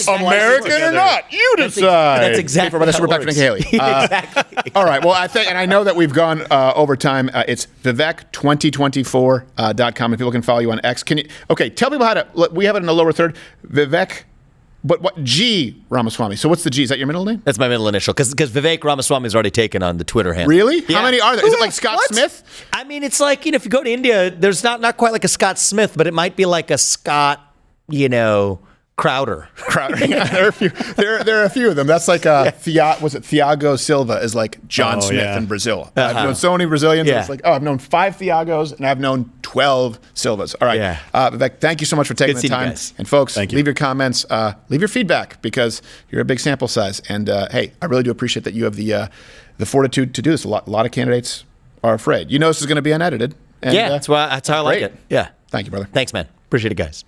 American or not, you decide. That's exactly for how it Rebecca works. Haley. Exactly. All right. Well, I know that we've gone over time. It's Vivek2024.com. If people can follow you on X, tell people how to. We have it in the lower third. Vivek. But what G Ramaswamy? So what's the G? Is that your middle name? That's my middle initial because Vivek Ramaswamy is already taken on the Twitter handle. Really? Yeah. How many are there? Is it like Scott Smith? I mean, it's like, if you go to India, there's not quite like a Scott Smith, but it might be like a Scott, Crowder. Yeah, there are a few of them. That's like Thiago Silva is like John Smith in Brazil. I've known so many Brazilians. Yeah. It's like, I've known 5 Thiagos and I've known 12 Silvas. All right. Yeah. Vivek, thank you so much for taking Good the seeing you time. guys. And folks, leave your comments, leave your feedback because you're a big sample size. And hey, I really do appreciate that you have the fortitude to do this. A lot of candidates are afraid. This is going to be unedited. And, that's how I like it. Yeah. Thank you, brother. Thanks, man. Appreciate it, guys.